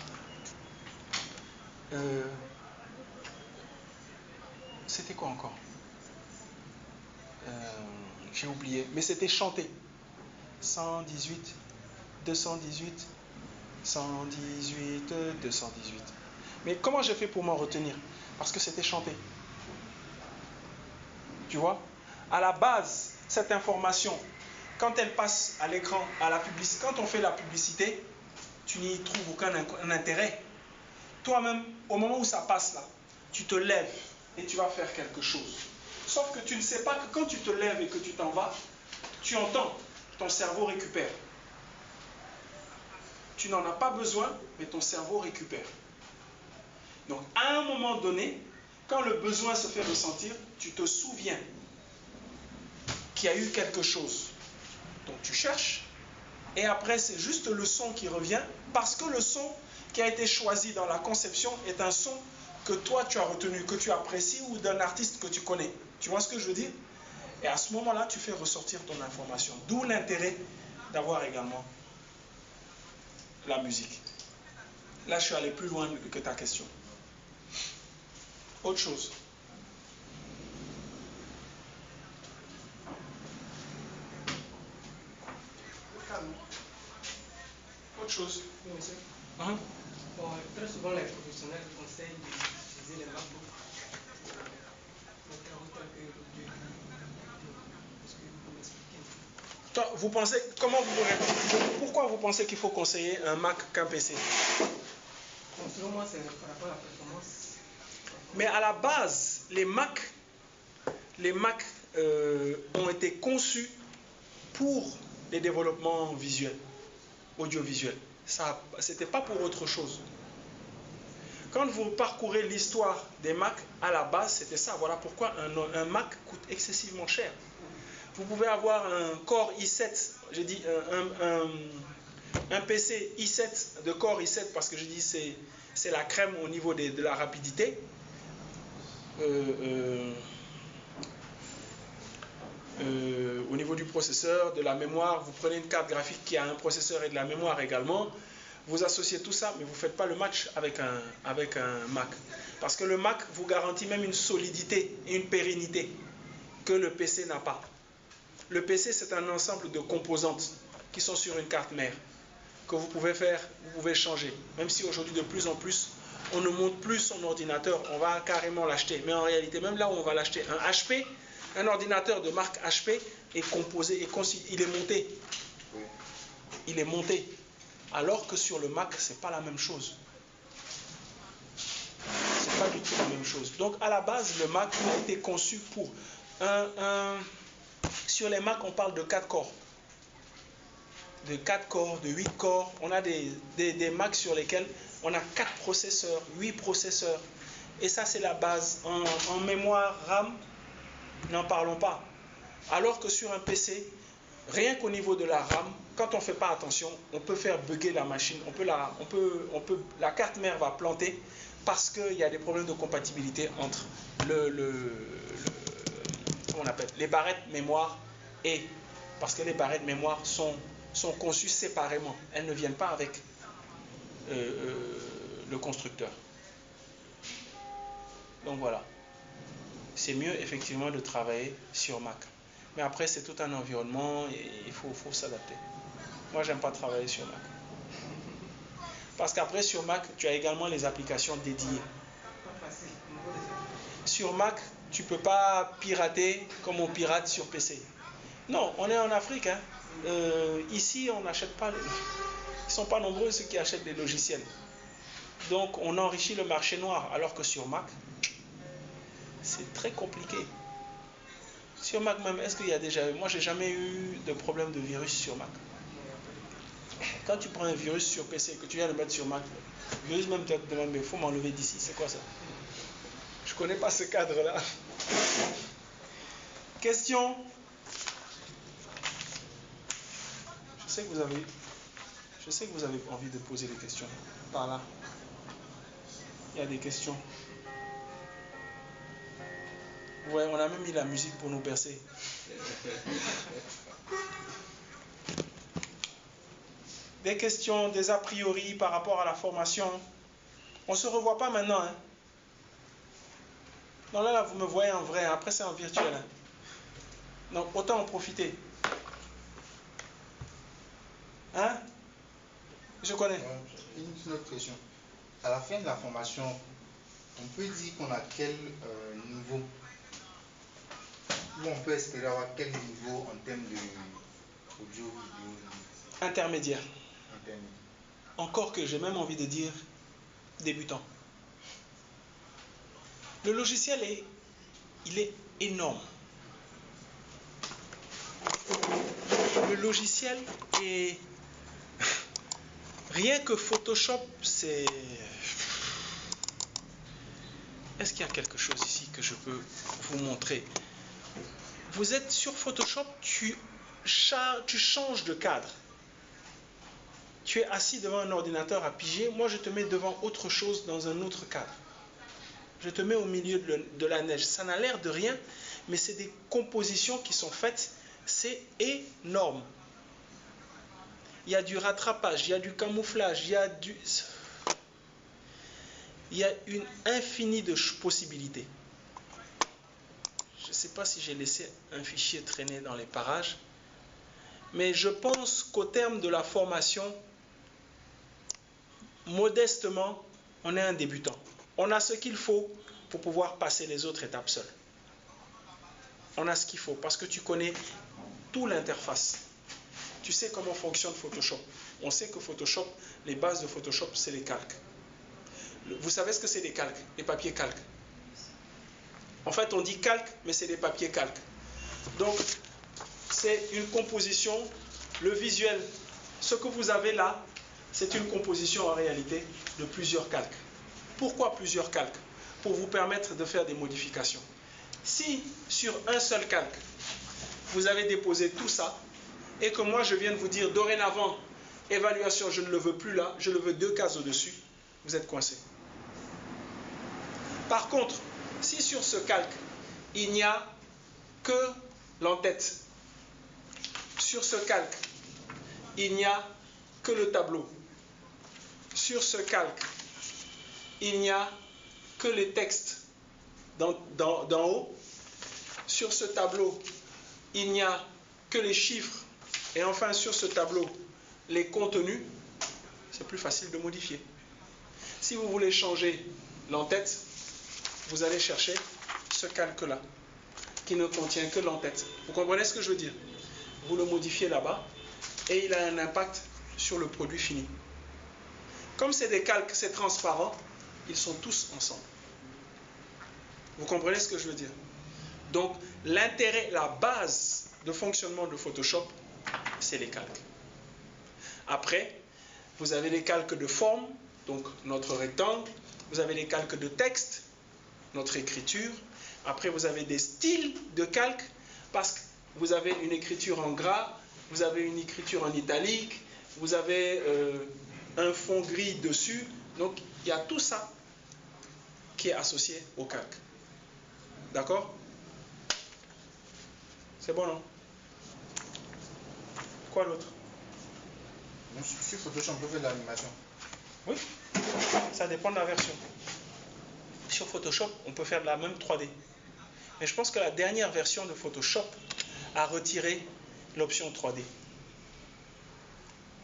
C'était quoi encore? J'ai oublié, mais c'était chanté. 118, 218, 118, 218. Mais comment j'ai fait pour m'en retenir? Parce que c'était chanté. Tu vois? À la base, cette information, quand elle passe à l'écran, à la publicité, quand on fait la publicité, tu n'y trouves aucun intérêt. Toi-même, au moment où ça passe là, tu te lèves et tu vas faire quelque chose. Sauf que tu ne sais pas que quand tu te lèves et que tu t'en vas, tu entends, ton cerveau récupère. Tu n'en as pas besoin, mais ton cerveau récupère. Donc, à un moment donné, quand le besoin se fait ressentir, tu te souviens qu'il y a eu quelque chose. Donc, tu cherches, et après, c'est juste le son qui revient, parce que le son qui a été choisi dans la conception est un son que toi, tu as retenu, que tu apprécies, ou d'un artiste que tu connais. Tu vois ce que je veux dire? Et à ce moment-là, tu fais ressortir ton information. D'où l'intérêt d'avoir également la musique. Là, je suis allé plus loin que ta question. Autre chose. Autre chose. Oui, monsieur. Uh-huh. Bon, très souvent, les professionnels conseillent d'utiliser les MacBooks. Vous pensez, comment vous répondez? Pourquoi vous pensez qu'il faut conseiller un Mac qu'un PC? Selon moi, c'est par rapport à la performance. Mais à la base, les Mac ont été conçus pour les développements visuels, audiovisuels. C'était pas pour autre chose. Quand vous parcourez l'histoire des Mac, à la base, c'était ça. Voilà pourquoi un Mac coûte excessivement cher. Vous pouvez avoir un Core i7, j'ai dit un PC i7 de Core i7 parce que je dis c'est la crème au niveau de la rapidité. Au niveau du processeur, de la mémoire, vous prenez une carte graphique qui a un processeur et de la mémoire également. Vous associez tout ça, mais vous ne faites pas le match avec un Mac. Parce que le Mac vous garantit même une solidité et une pérennité que le PC n'a pas. Le PC, c'est un ensemble de composantes qui sont sur une carte mère, que vous pouvez changer. Même si aujourd'hui, de plus en plus, on ne monte plus son ordinateur, on va carrément l'acheter. Mais en réalité, même là où on va l'acheter, un HP, un ordinateur de marque HP est composé, il est monté. Il est monté. Alors que sur le Mac, c'est pas la même chose. C'est pas du tout la même chose. Donc à la base, le Mac a été conçu pour sur les Mac, on parle de 4 corps. De 4 corps, de 8 corps. On a des Macs sur lesquels on a 4 processeurs, 8 processeurs. Et ça, c'est la base. En mémoire RAM, n'en parlons pas. Alors que sur un PC, rien qu'au niveau de la RAM, quand on ne fait pas attention, on peut faire bugger la machine. La carte mère va planter parce qu'il y a des problèmes de compatibilité entre comment on appelle, les barrettes mémoire et parce que les barrettes mémoire sont conçues séparément. Elles ne viennent pas avec le constructeur. Donc voilà. C'est mieux effectivement de travailler sur Mac. Mais après, c'est tout un environnement et il faut s'adapter. Moi, j'aime pas travailler sur Mac. Parce qu'après, sur Mac, tu as également les applications dédiées. Sur Mac, tu ne peux pas pirater comme on pirate sur PC. Non, on est en Afrique. Hein. Ici, on n'achète pas. Ils ne sont pas nombreux ceux qui achètent des logiciels. Donc, on enrichit le marché noir. Alors que sur Mac, c'est très compliqué. Sur Mac même, est-ce qu'il y a déjà... Moi, j'ai jamais eu de problème de virus sur Mac. Quand tu prends un virus sur PC et que tu viens le mettre sur Mac, le virus même te demande, mais il faut m'enlever d'ici. C'est quoi ça? Je ne connais pas ce cadre-là. Question? Je sais que vous avez envie de poser des questions. Par là. Il y a des questions. Ouais, on a même mis la musique pour nous bercer. Des questions, des a priori par rapport à la formation. On ne se revoit pas maintenant. Hein. Non, là, vous me voyez en vrai. Après, c'est en virtuel. Hein. Donc, autant en profiter. Hein? Je connais. Une autre question. À la fin de la formation, on peut dire qu'on a quel niveau? Ou on peut espérer avoir quel niveau en termes de audio, vidéo? Intermédiaire. Encore que j'ai même envie de dire débutant. Le logiciel il est énorme. Le logiciel est... Rien que Photoshop, c'est... Est-ce qu'il y a quelque chose ici que je peux vous montrer? Vous êtes sur Photoshop, tu changes de cadre. Tu es assis devant un ordinateur à piger. Moi, je te mets devant autre chose dans un autre cadre. Je te mets au milieu de la neige. Ça n'a l'air de rien, mais c'est des compositions qui sont faites. C'est énorme. Il y a du rattrapage, il y a du camouflage, il y a une infinie de possibilités. Je ne sais pas si j'ai laissé un fichier traîner dans les parages, mais je pense qu'au terme de la formation, modestement, on est un débutant. On a ce qu'il faut pour pouvoir passer les autres étapes seul. On a ce qu'il faut parce que tu connais toute l'interface. Tu sais comment fonctionne Photoshop. On sait que Photoshop, les bases de Photoshop, c'est les calques. Vous savez ce que c'est les calques, les papiers calques? En fait, on dit calque, mais c'est des papiers calques. Donc, c'est une composition, le visuel, ce que vous avez là, c'est une composition en réalité de plusieurs calques. Pourquoi plusieurs calques? Pour vous permettre de faire des modifications. Si sur un seul calque, vous avez déposé tout ça, et que moi je viens de vous dire dorénavant, évaluation, je ne le veux plus là, je le veux 2 cases au-dessus, vous êtes coincé. Par contre, si sur ce calque, il n'y a que l'entête, sur ce calque, il n'y a que le tableau, sur ce calque, il n'y a que les textes d'en haut, sur ce tableau, il n'y a que les chiffres, et enfin sur ce tableau, les contenus, c'est plus facile de modifier. Si vous voulez changer l'entête, vous allez chercher ce calque-là, qui ne contient que l'entête. Vous comprenez ce que je veux dire? Vous le modifiez là-bas, et il a un impact sur le produit fini. Comme c'est des calques, c'est transparent, ils sont tous ensemble. Vous comprenez ce que je veux dire? Donc, l'intérêt, la base de fonctionnement de Photoshop, c'est les calques. Après, vous avez les calques de forme, donc notre rectangle. Vous avez les calques de texte, notre écriture. Après, vous avez des styles de calques, parce que vous avez une écriture en gras, vous avez une écriture en italique, vous avez un fond gris dessus. Donc, il y a tout ça qui est associé au calque. D'accord? C'est bon, non? Quoi d'autre? Sur Photoshop, on peut faire de l'animation. Oui, ça dépend de la version. Sur Photoshop, on peut faire de la même 3D. Mais je pense que la dernière version de Photoshop a retiré l'option 3D.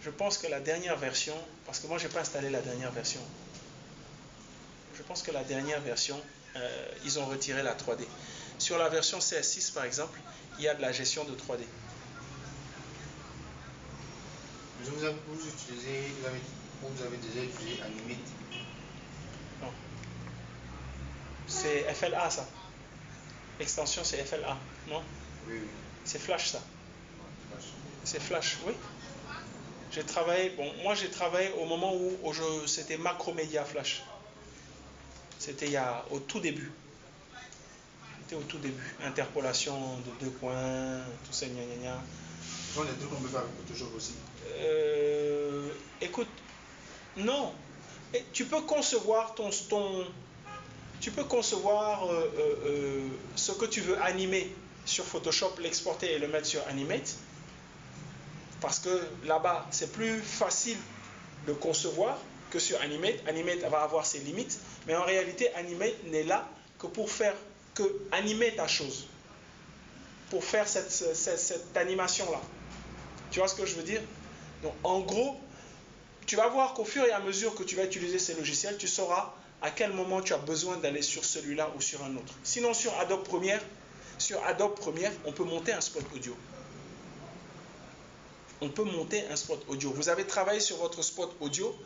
Je pense que la dernière version, parce que moi je n'ai pas installé la dernière version, je pense que la dernière version, ils ont retiré la 3D. Sur la version CS6 par exemple, il y a de la gestion de 3D. Vous avez déjà utilisé Animate? Non. C'est FLA ça. L'extension c'est FLA, non? Oui, oui. C'est Flash ça. Flash. C'est Flash, oui. J'ai travaillé, bon, moi j'ai travaillé au moment où c'était Macromedia Flash. C'était au tout début. C'était au tout début. Interpolation de 2 points, tout ça, gna gna gna. Ce sont des trucs qu'on peut faire avec Photoshop aussi. Écoute, non. Et tu peux concevoir tu peux concevoir ce que tu veux animer sur Photoshop, l'exporter et le mettre sur Animate. Parce que là-bas, c'est plus facile de concevoir que sur Animate. Animate va avoir ses limites. Mais en réalité, Animate n'est là que pour animer ta chose. Pour faire cette animation-là. Tu vois ce que je veux dire? Donc, en gros, tu vas voir qu'au fur et à mesure que tu vas utiliser ces logiciels, tu sauras à quel moment tu as besoin d'aller sur celui-là ou sur un autre. Sinon, sur Adobe Premiere, on peut monter un spot audio. On peut monter un spot audio. Vous avez travaillé sur votre spot audio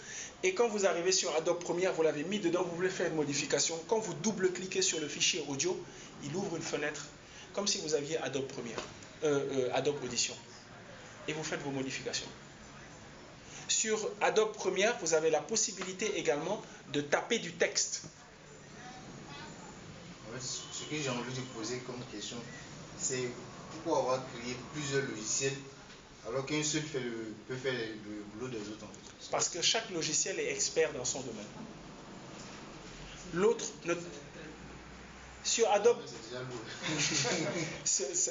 et quand vous arrivez sur Adobe Premiere, vous l'avez mis dedans, vous voulez faire une modification. Quand vous double-cliquez sur le fichier audio, il ouvre une fenêtre comme si vous aviez Adobe Audition. Et vous faites vos modifications. Sur Adobe Premiere, vous avez la possibilité également de taper du texte. En fait, ce que j'ai envie de poser comme question, c'est pourquoi avoir créé plusieurs logiciels alors qu'un seul peut faire le boulot des autres en fait. Parce que chaque logiciel est expert dans son domaine. L'autre, sur Adobe, C'est déjà lourd.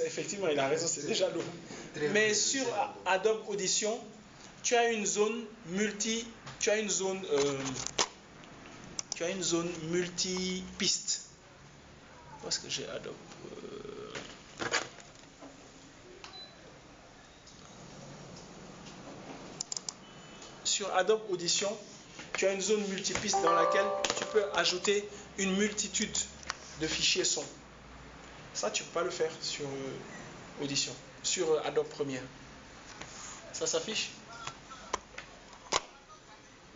effectivement, il a raison, c'est déjà lourd. Mais sur Adobe Audition, tu as une zone multi-piste. Où est-ce que j'ai Adobe Sur Adobe Audition, tu as une zone multipiste dans laquelle tu peux ajouter une multitude de fichiers son. Ça, tu ne peux pas le faire sur Audition, sur Adobe Premiere. Ça s'affiche?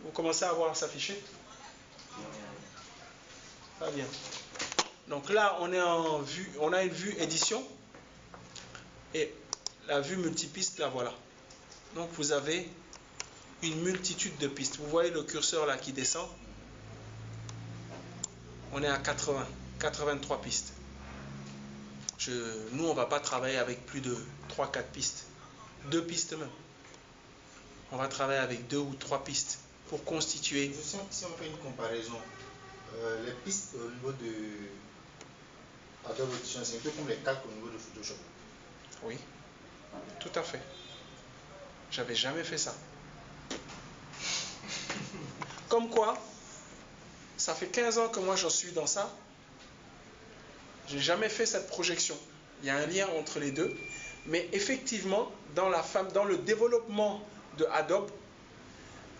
Vous commencez à voir s'afficher? Très bien. Donc là, on a une vue édition et la vue multipiste, la voilà. Donc vous avez une multitude de pistes. Vous voyez le curseur là qui descend? On est à 83 pistes. Nous, on ne va pas travailler avec plus de 3-4 pistes. 2 pistes même. On va travailler avec 2 ou 3 pistes pour constituer. Si on fait une comparaison, les pistes au niveau de Adobe Audition, c'est un peu comme les calques au niveau de Photoshop. Oui, tout à fait. J'avais jamais fait ça. Comme quoi, ça fait 15 ans que moi je suis dans ça. J'ai jamais fait cette projection. Il y a un lien entre les deux. Mais effectivement, dans le développement de Adobe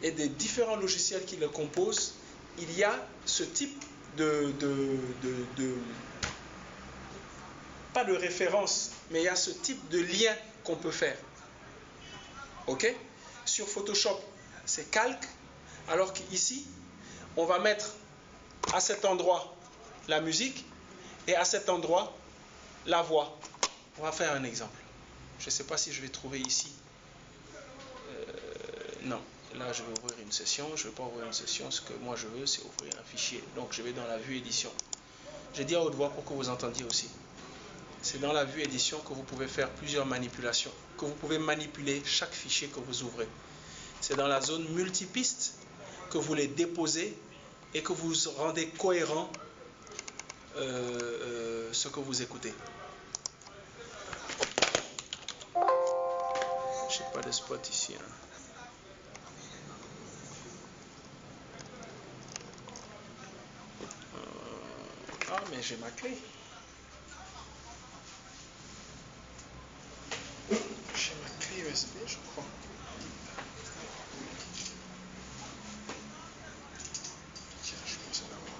et des différents logiciels qui le composent, il y a ce type pas de référence, mais il y a ce type de lien qu'on peut faire. Ok? Sur Photoshop, c'est calque, alors qu'ici, on va mettre à cet endroit la musique et à cet endroit la voix. On va faire un exemple. Je ne sais pas si je vais trouver ici. Non, là je vais ouvrir une session. Je ne vais pas ouvrir une session. Ce que moi je veux, c'est ouvrir un fichier. Donc je vais dans la vue édition. J'ai dit à haute voix pour que vous entendiez aussi. C'est dans la vue édition que vous pouvez faire plusieurs manipulations, que vous pouvez manipuler chaque fichier que vous ouvrez. C'est dans la zone multipiste que vous les déposez et que vous rendez cohérent ce que vous écoutez. Je n'ai pas de spot ici. Hein. Ah, mais j'ai ma clé. J'ai ma clé USB, je crois. Tiens, je pense l'avoir.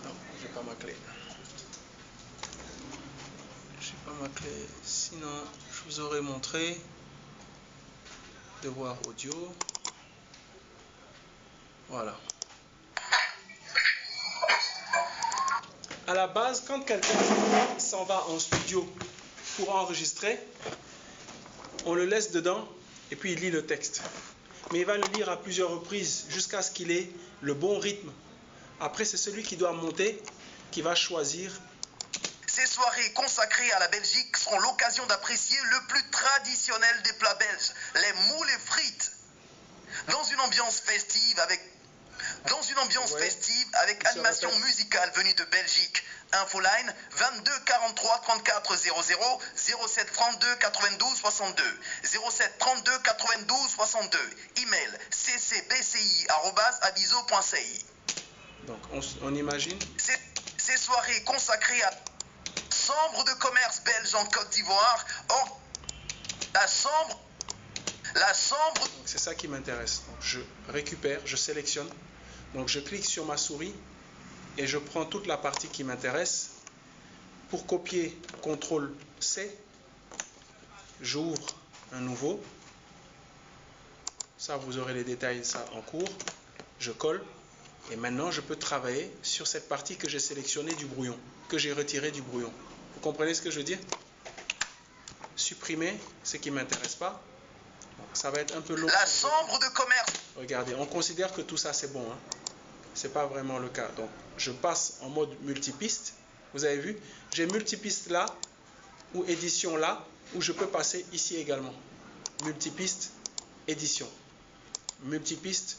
Non, j'ai pas ma clé. J'ai pas ma clé. Sinon, je vous aurais montré. Devoir audio. Voilà. À la base, quand quelqu'un s'en va en studio pour enregistrer, on le laisse dedans et puis il lit le texte. Mais il va le lire à plusieurs reprises jusqu'à ce qu'il ait le bon rythme. Après, c'est celui qui doit monter qui va choisir. Ces soirées consacrées à la Belgique seront l'occasion d'apprécier le plus traditionnel des plats belges, les moules et frites. Dans une ambiance festive avec animation musicale venue de Belgique. Infoline 22 43 34 00 07 32 92 62 07 32 92 62. Email ccbci@aviso.ci. Donc on imagine. Ces soirées consacrées à Chambre de commerce belge en Côte d'Ivoire. La chambre. C'est ça qui m'intéresse. Je récupère, je sélectionne. Donc je clique sur ma souris et je prends toute la partie qui m'intéresse. Pour copier, CTRL C, j'ouvre un nouveau. Ça, vous aurez les détails de ça en cours. Je colle et maintenant je peux travailler sur cette partie que j'ai sélectionnée du brouillon, que j'ai retiré du brouillon. Vous comprenez ce que je veux dire? Supprimer ce qui ne m'intéresse pas. Donc, ça va être un peu long. La chambre de commerce. Regardez, on considère que tout ça c'est bon. Hein. Ce n'est pas vraiment le cas. Donc, je passe en mode multipiste. Vous avez vu, j'ai multipiste là, ou édition là, où je peux passer ici également. Multipiste, édition. Multipiste,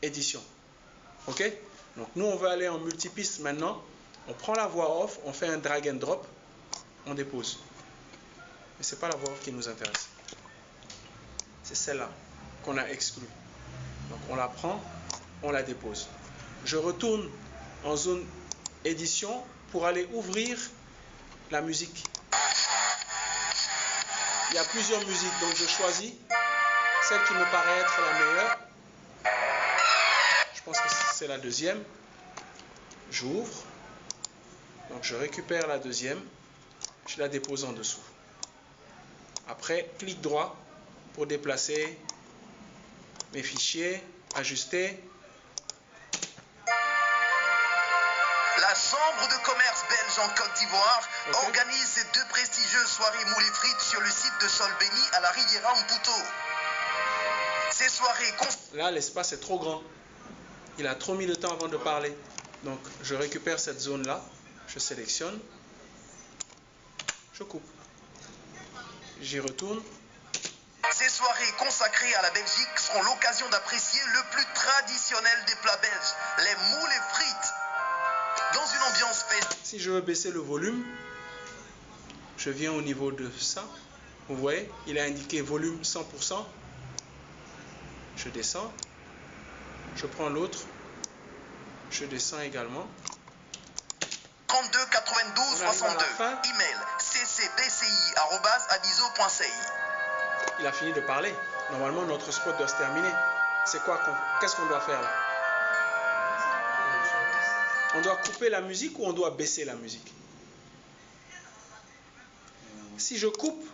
édition. Ok? Donc, nous, on va aller en multipiste maintenant. On prend la voix off, on fait un drag and drop, on dépose. Mais ce n'est pas la voix off qui nous intéresse. C'est celle-là qu'on a exclue. Donc, on la prend, on la dépose. Je retourne en zone édition pour aller ouvrir la musique. Il y a plusieurs musiques, donc je choisis celle qui me paraît être la meilleure. Je pense que c'est la deuxième. J'ouvre. Donc je récupère la deuxième. Je la dépose en dessous. Après, clic droit pour déplacer mes fichiers, ajuster. La Chambre de commerce belge en Côte d'Ivoire organise ces deux prestigieuses soirées moules et frites sur le site de Solbeni à la Riviera Mputo. Ces soirées... Là, l'espace est trop grand. Il a trop mis le temps avant de parler. Donc, je récupère cette zone-là. Je sélectionne. Je coupe. J'y retourne. Ces soirées consacrées à la Belgique seront l'occasion d'apprécier le plus traditionnel des plats belges, les moules et frites. Dans une ambiance festive. Si je veux baisser le volume, je viens au niveau de ça. Vous voyez, il a indiqué volume 100%. Je descends. Je prends l'autre. Je descends également. 32 92 62. Email ccbci@aviso.ci. Il a fini de parler. Normalement, notre spot doit se terminer. C'est quoi qu'est-ce qu'on doit faire là? On doit couper la musique ou on doit baisser la musique? Si je coupe,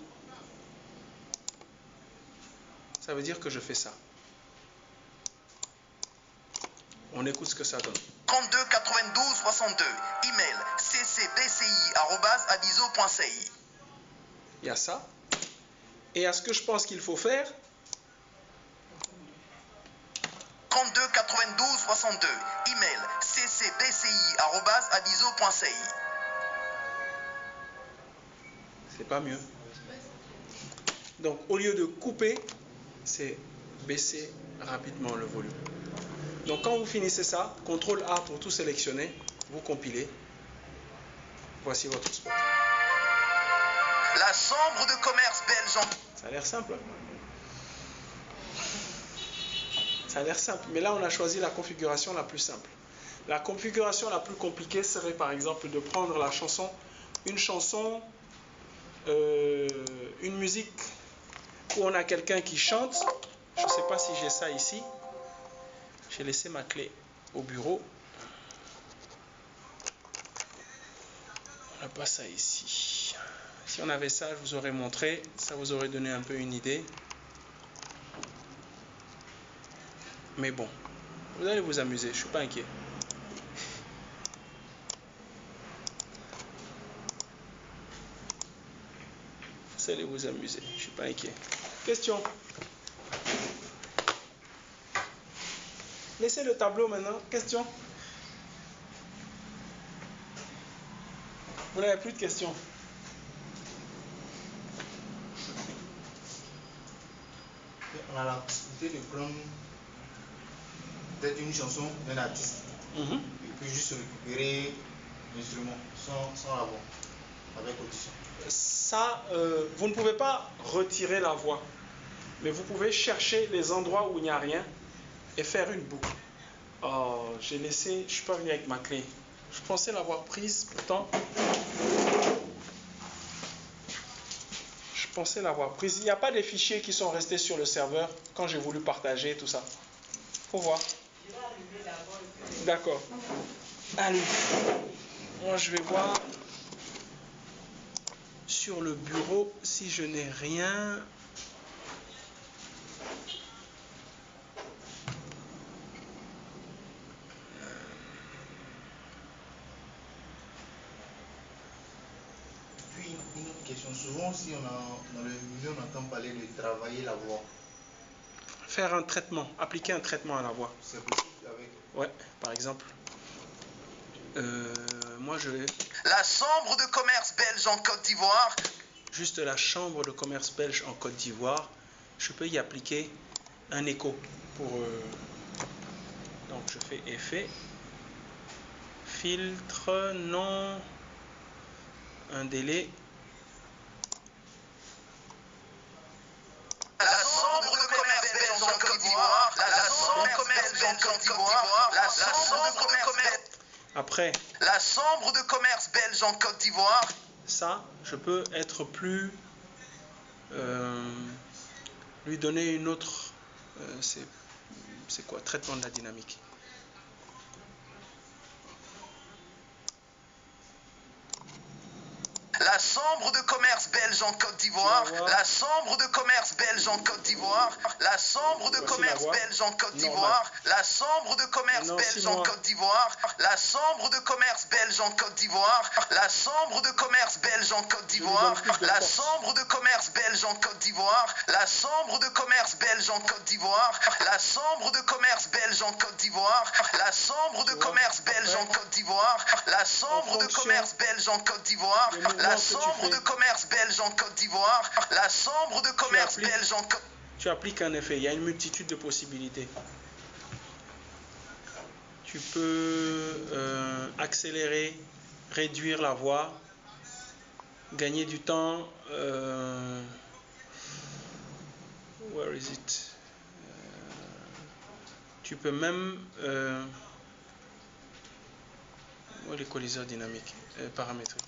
ça veut dire que je fais ça. On écoute ce que ça donne. 32 92 62. Email ccbci@abiso.ci. Il y a ça. Et à ce que je pense qu'il faut faire, 32 92 62. Email ccbci@abiso.ci. c'est pas mieux. Donc au lieu de couper, c'est baisser rapidement le volume. Donc quand vous finissez ça, CTRL A pour tout sélectionner, vous compilez. Voici votre spot. La chambre de commerce belge en... Ça a l'air simple. Ça a l'air simple, mais là on a choisi la configuration la plus simple. La configuration la plus compliquée serait par exemple de prendre la chanson, une musique où on a quelqu'un qui chante. Je ne sais pas si j'ai ça ici. J'ai laissé ma clé au bureau. On n'a pas ça ici. Si on avait ça, je vous aurais montré. Ça vous aurait donné un peu une idée. Mais bon, vous allez vous amuser, je ne suis pas inquiet. Vous allez vous amuser, je ne suis pas inquiet. Question. Laissez le tableau maintenant. Question. Vous n'avez plus de questions. On a la possibilité de prendre peut-être une chanson d'un artiste et puis juste récupérer l'instrument sans la voix, avec audition. Ça, vous ne pouvez pas retirer la voix, mais vous pouvez chercher les endroits où il n'y a rien et faire une boucle. Oh, j'ai laissé, je ne suis pas venu avec ma clé. Je pensais l'avoir prise, pourtant. Je pensais l'avoir prise. Il n'y a pas des fichiers qui sont restés sur le serveur quand j'ai voulu partager tout ça. Faut voir. D'accord. Allez. Moi, je vais voir sur le bureau si je n'ai rien. Puis une autre question, souvent si on a, dans le milieu on entend parler de travailler la voix. Faire un traitement, appliquer un traitement à la voix. C'est possible avec... Ouais, par exemple. Moi je vais... La chambre de commerce belge en Côte d'Ivoire. Juste la chambre de commerce belge en Côte d'Ivoire. Je peux y appliquer un écho pour... Donc je fais effet. Filtre, non. Un délai. La chambre de commerce belge en Côte d'Ivoire. La chambre de commerce belge en Côte d'Ivoire. La chambre de commerce... Après. La chambre de commerce belge en Côte d'Ivoire. Ça, je peux être plus... lui donner une autre... c'est quoi? Traitement de la dynamique. La chambre de commerce belge en Côte d'Ivoire. La chambre de commerce belge en Côte d'Ivoire. La chambre de commerce belge en Côte d'Ivoire. La chambre de commerce belge en Côte d'Ivoire. La chambre de commerce belge en Côte d'Ivoire. La chambre de commerce belge en Côte d'Ivoire. La chambre de commerce belge en Côte d'Ivoire. La chambre de commerce belge en Côte d'Ivoire. La chambre de commerce belge en Côte d'Ivoire. La chambre de commerce belge en Côte d'Ivoire. La chambre de commerce belge en Côte d'Ivoire. La chambre de commerce belge en Côte d'Ivoire. La chambre de commerce belge en Côte... Tu appliques un effet. Il y a une multitude de possibilités. Tu peux accélérer, réduire la voix, gagner du temps. Where is it? Tu peux même... l'équaliseur dynamique, paramétrique.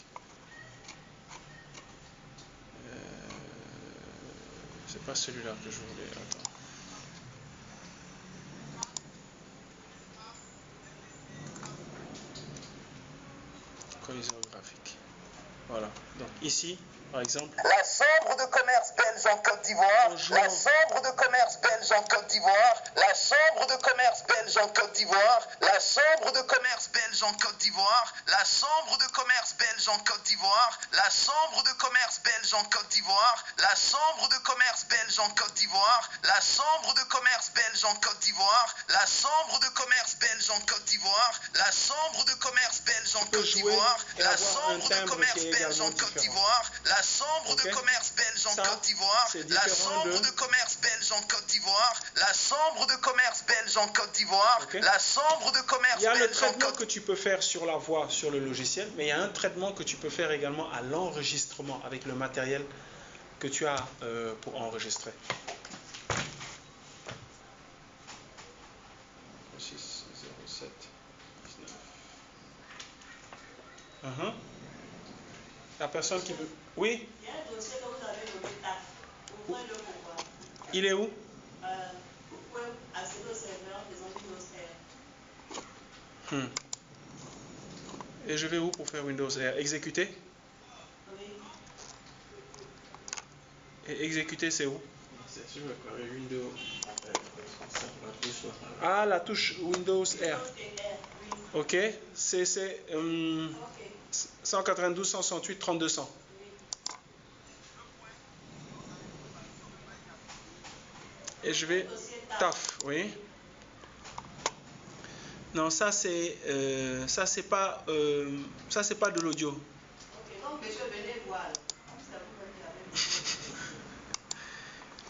C'est pas celui-là que je voulais. Attends. superviseur graphique. Voilà. Donc ici, par exemple. La Chambre de commerce belge en Côte d'Ivoire, la Chambre de commerce belge en Côte d'Ivoire, la Chambre de commerce belge en Côte d'Ivoire, la Chambre de commerce belge en Côte d'Ivoire, la Chambre de commerce belge en Côte d'Ivoire, la Chambre de commerce belge en Côte d'Ivoire, la Chambre de commerce belge en Côte d'Ivoire, la Chambre de commerce belge en Côte d'Ivoire, la Chambre de commerce belge en Côte d'Ivoire, la Chambre de commerce belge en Côte d'Ivoire, la Chambre de commerce belge en Côte d'Ivoire, la Chambre de commerce belge en Côte d'Ivoire, la Chambre de commerce belge en Côte d'Ivoire, la Chambre de commerce belge en Côte d'Ivoire, la Chambre de commerce belge en Côte d'Ivoire. Il y a le traitement que tu peux faire sur la voix, sur le logiciel, mais il y a un traitement que tu peux faire également à l'enregistrement avec le matériel que tu as pour enregistrer. 06 07 19. La personne qui veut... Oui? Il y a un dossier que vous avez nommé TAF. Vous pouvez le pourquoi? Il est où? Vous pouvez accéder au serveur faisant Windows R. Et je vais où pour faire Windows R? Exécuter? Oui. Et exécuter, c'est où? C'est sur le clavier Windows. Ah, la touche Windows R. Windows et R, oui. Ok, c'est 192, 168, 3200. Et je vais... TAF, oui. Non, ça c'est pas de l'audio. Ok, donc monsieur, venez voir.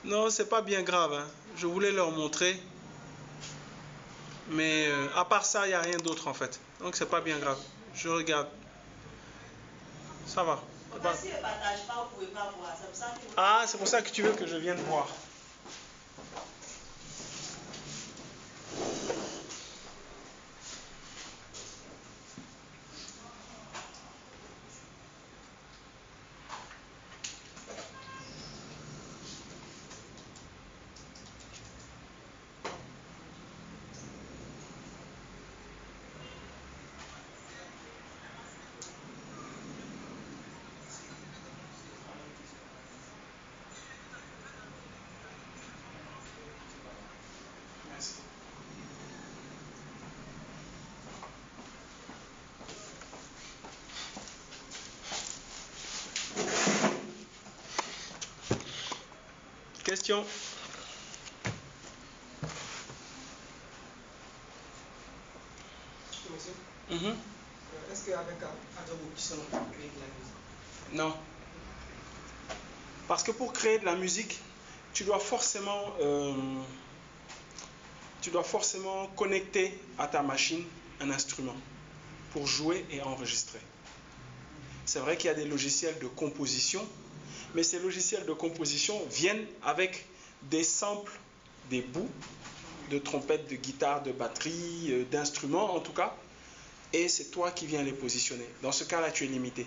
Non, c'est pas bien grave, hein. Je voulais leur montrer. Mais à part ça, il n'y a rien d'autre en fait. Donc c'est pas bien grave. Je regarde. Ça va. Si elle ne partage pas, vous ne pouvez pas voir. C'est pour ça que vous... Ah, c'est pour ça que tu veux que je vienne voir. Question? Monsieur, est-ce qu'avec Adobe Audition, on peut créer de la musique? Non. Parce que pour créer de la musique, tu dois forcément connecter à ta machine un instrument pour jouer et enregistrer. C'est vrai qu'il y a des logiciels de composition, mais ces logiciels de composition viennent avec des samples, des bouts de trompettes, de guitare, de batterie, d'instruments en tout cas, et c'est toi qui viens les positionner. Dans ce cas-là, tu es limité.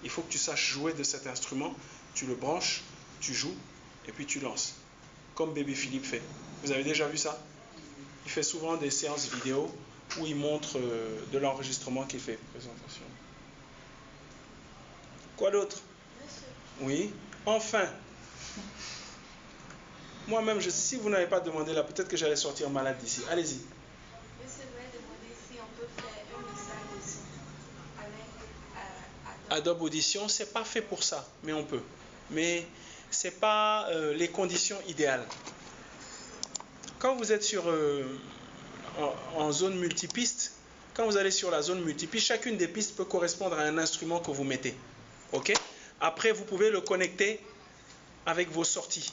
Il faut que tu saches jouer de cet instrument, tu le branches, tu joues, et puis tu lances. Comme Bébé Philippe fait. Vous avez déjà vu ça? Il fait souvent des séances vidéo où il montre de l'enregistrement qu'il fait. Présentation. Quoi d'autre? Oui. Enfin. Moi-même, si vous n'avez pas demandé là, peut-être que j'allais sortir malade d'ici. Allez-y. Monsieur, je voulais demander si on peut faire un mixage de son avec Adobe Audition, c'est pas fait pour ça, mais on peut. Mais c'est pas les conditions idéales. Quand vous êtes en zone multipiste, quand vous allez sur la zone multipiste, chacune des pistes peut correspondre à un instrument que vous mettez. Ok? Après, vous pouvez le connecter avec vos sorties.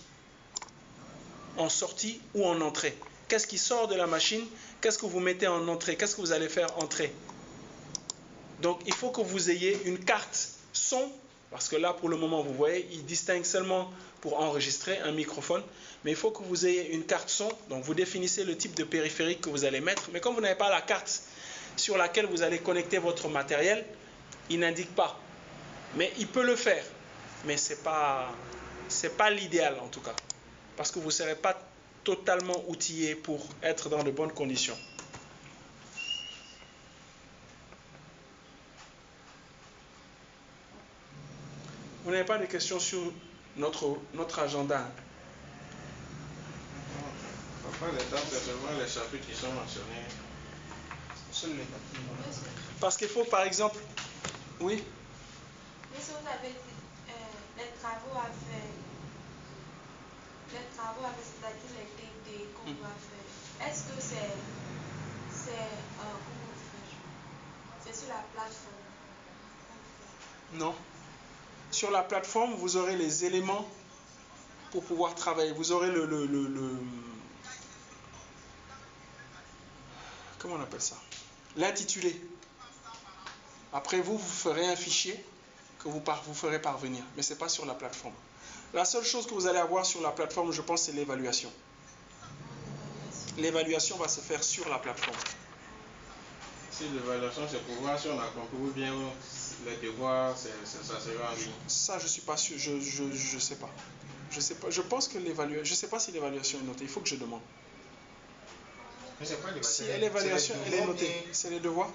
En sortie ou en entrée. Qu'est-ce qui sort de la machine? Qu'est-ce que vous mettez en entrée? Qu'est-ce que vous allez faire entrer? Donc, il faut que vous ayez une carte son, parce que là, pour le moment, vous voyez, il distingue seulement pour enregistrer un microphone, mais il faut que vous ayez une carte son, donc vous définissez le type de périphérique que vous allez mettre, mais comme vous n'avez pas la carte sur laquelle vous allez connecter votre matériel, il n'indique pas. Mais il peut le faire, mais c'est pas l'idéal en tout cas, parce que vous ne serez pas totalement outillé pour être dans de bonnes conditions. Vous n'avez pas de questions sur notre agenda? Parfois, les dates, c'est seulement les chapitres qui sont mentionnés. Seuls les dates. Parce qu'il faut, par exemple... Oui? Mais si vous avez dit les travaux à faire, c'est-à-dire les TD qu'on va faire, est-ce que comment c'est sur la plateforme? Non. Sur la plateforme, vous aurez les éléments pour pouvoir travailler. Vous aurez comment on appelle ça? L'intitulé. Après vous ferez un fichier que vous ferez parvenir. Mais ce n'est pas sur la plateforme. La seule chose que vous allez avoir sur la plateforme, je pense, c'est l'évaluation. L'évaluation va se faire sur la plateforme. Si l'évaluation, c'est pour voir si on a compris ou bien les devoirs, ça sera en ligne. Ça, je ne suis pas sûr. Je sais pas. Je sais pas. Je pense que l'évaluation... Je ne sais pas si l'évaluation est notée. Il faut que je demande. Mais c'est pas Si l'évaluation elle est notée, c'est les devoirs?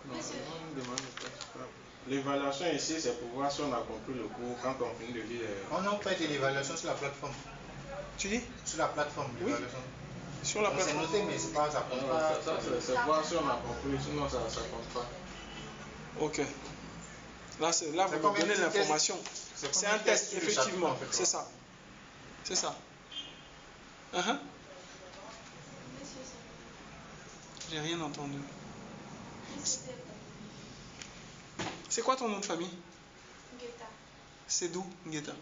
Non, on demande pas. L'évaluation ici, c'est pour voir si on a compris le cours quand on finit de lire. On a fait de l'évaluation sur la plateforme. Tu dis? Sur la plateforme, Oui. l'évaluation. Sur la C'est plateforme. noté, mais c'est pas ça compte Non, pas. c'est voir si on a compris, sinon ça ne compte pas. Ok. Là, vous me combien donnez de l'information. C'est C'est combien un de test, tests sur le effectivement. chapitre, en fait, C'est ça. C'est ça. J'ai rien entendu. C'est quoi ton nom de famille? Guetta. C'est d'où, Ngueta?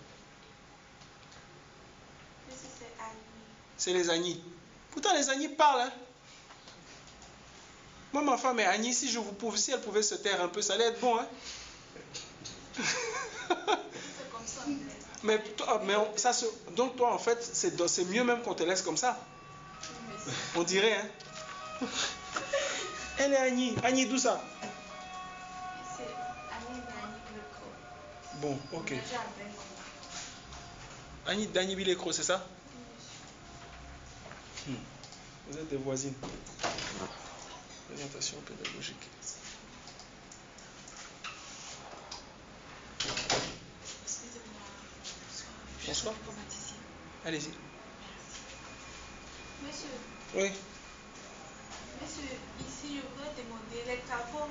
C'est Annie. C'est les Agnis. Pourtant, les Agnis parlent. Hein? Moi, ma femme est Agnis. Si elle pouvait se taire un peu, ça allait être bon. Hein? C'est comme ça. Donc, toi, en fait, c'est mieux même qu'on te laisse comme ça. On dirait, hein? Elle est Agnis. Agnis, d'où ça? C'est Annie Bilekro. Bon, ok. Agnis Dani Bilekro, c'est ça? Vous êtes des voisines. Orientation pédagogique. Bonsoir. Allez-y. Monsieur. Oui. Monsieur, ici je voudrais demander les travaux,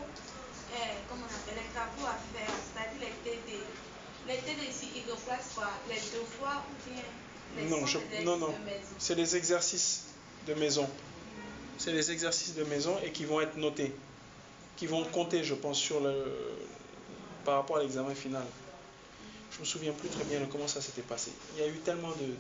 comment on appelle, les travaux à faire, c'est-à-dire les TD. Les TD ici, ils remplacent quoi? Les devoirs ou bien les Non, de maison? c'est les exercices de maison. C'est les exercices de maison et qui vont être notés. Qui vont compter, je pense, par rapport à l'examen final. Je me souviens plus très bien de comment ça s'était passé. Il y a eu tellement de...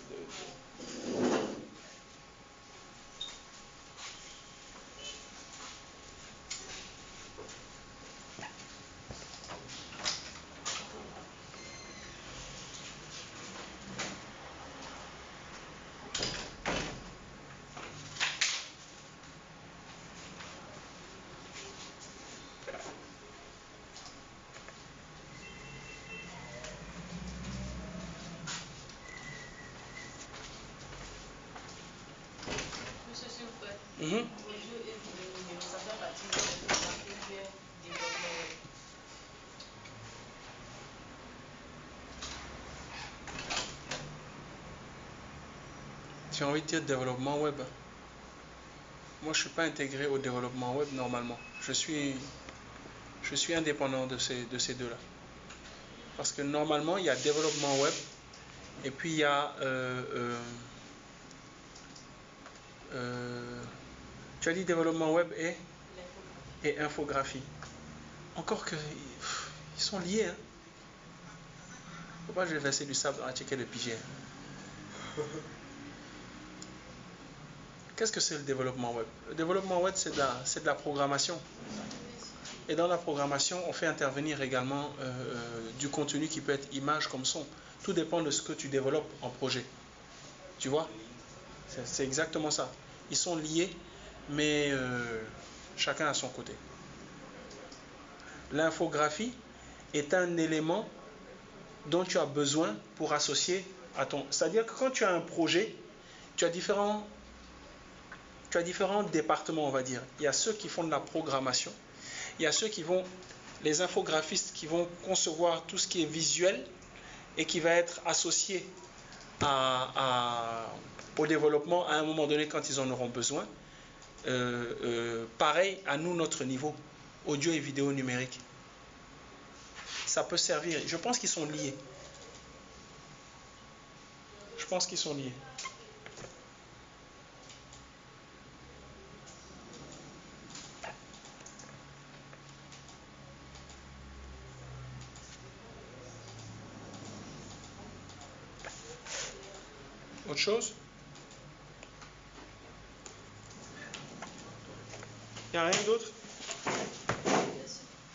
Monsieur, s'il vous plaît. Mhm. Tu as envie de dire développement web? Moi, je ne suis pas intégré au développement web normalement. Je suis indépendant de ces deux-là. Parce que normalement, il y a développement web et puis il y a... tu as dit développement web et infographie. Encore que... Ils sont liés. Hein. Pourquoi je vais verser du sable dans la ticket de pigé? Qu'est-ce que c'est le développement web? Le développement web, c'est de la programmation. Et dans la programmation, on fait intervenir également du contenu qui peut être image comme son. Tout dépend de ce que tu développes en projet. Tu vois? C'est exactement ça. Ils sont liés, mais chacun à son côté. L'infographie est un élément dont tu as besoin pour associer à ton... C'est-à-dire que quand tu as un projet, tu as différents départements, on va dire. Il y a ceux qui font de la programmation, il y a ceux qui vont les infographistes qui vont concevoir tout ce qui est visuel et qui va être associé au développement à un moment donné quand ils en auront besoin. Pareil à nous, notre niveau, audio et vidéo numérique. Ça peut servir. Je pense qu'ils sont liés. Je pense qu'ils sont liés. Autre chose? Il n'y a rien d'autre?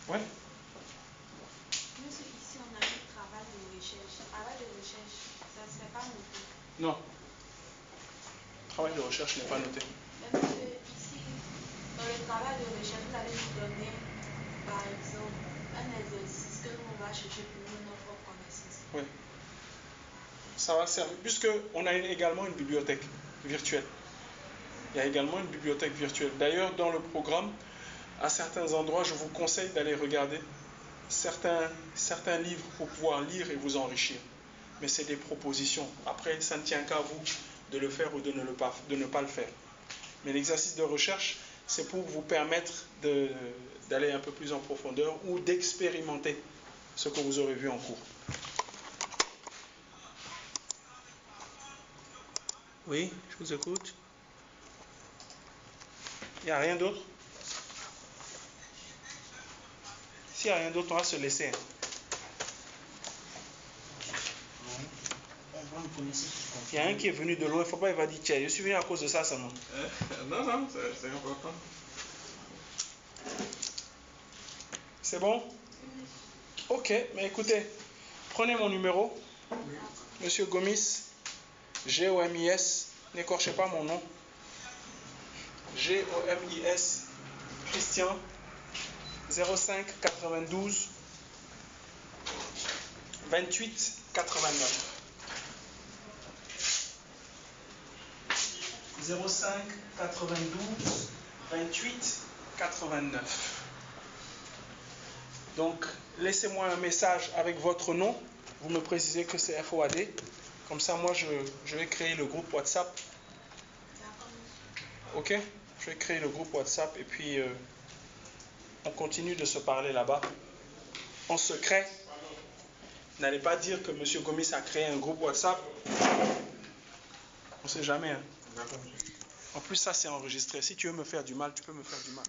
Ouais. Monsieur, ici on a un travail de recherche. Travail de recherche, ça ne serait pas noté. Non. Travail de recherche n'est pas noté. Mais monsieur, ici, dans le travail de recherche, vous allez nous donner, par exemple, un exercice que nous on va chercher pour nous notre propre connaissance. Oui. Ça va servir, puisqu'on a également une bibliothèque virtuelle. Il y a également une bibliothèque virtuelle. D'ailleurs, dans le programme, à certains endroits, je vous conseille d'aller regarder certains livres pour pouvoir lire et vous enrichir. Mais c'est des propositions. Après, ça ne tient qu'à vous de le faire ou de ne pas le faire. Mais l'exercice de recherche, c'est pour vous permettre d'aller un peu plus en profondeur ou d'expérimenter ce que vous aurez vu en cours. Oui, je vous écoute. Il n'y a rien d'autre? S'il n'y a rien d'autre, on va se laisser. Il y a un qui est venu de loin, il ne faut pas, il va dire, tiens, je suis venu à cause de ça seulement. Non, non, c'est important. C'est bon? Ok, mais écoutez, prenez mon numéro, Monsieur Gomis, G-O-M-I-S, n'écorchez pas mon nom, G-O-M-I-S, Christian, 05 92 28 89. 05 92 28 89. Donc, laissez-moi un message avec votre nom. Vous me précisez que c'est FOAD. Comme ça, moi, je vais créer le groupe WhatsApp. Ok? Je vais créer le groupe WhatsApp et puis on continue de se parler là-bas. En secret. N'allez pas dire que M. Gomis a créé un groupe WhatsApp. On ne sait jamais. Hein? En plus, ça, c'est enregistré. Si tu veux me faire du mal, tu peux me faire du mal.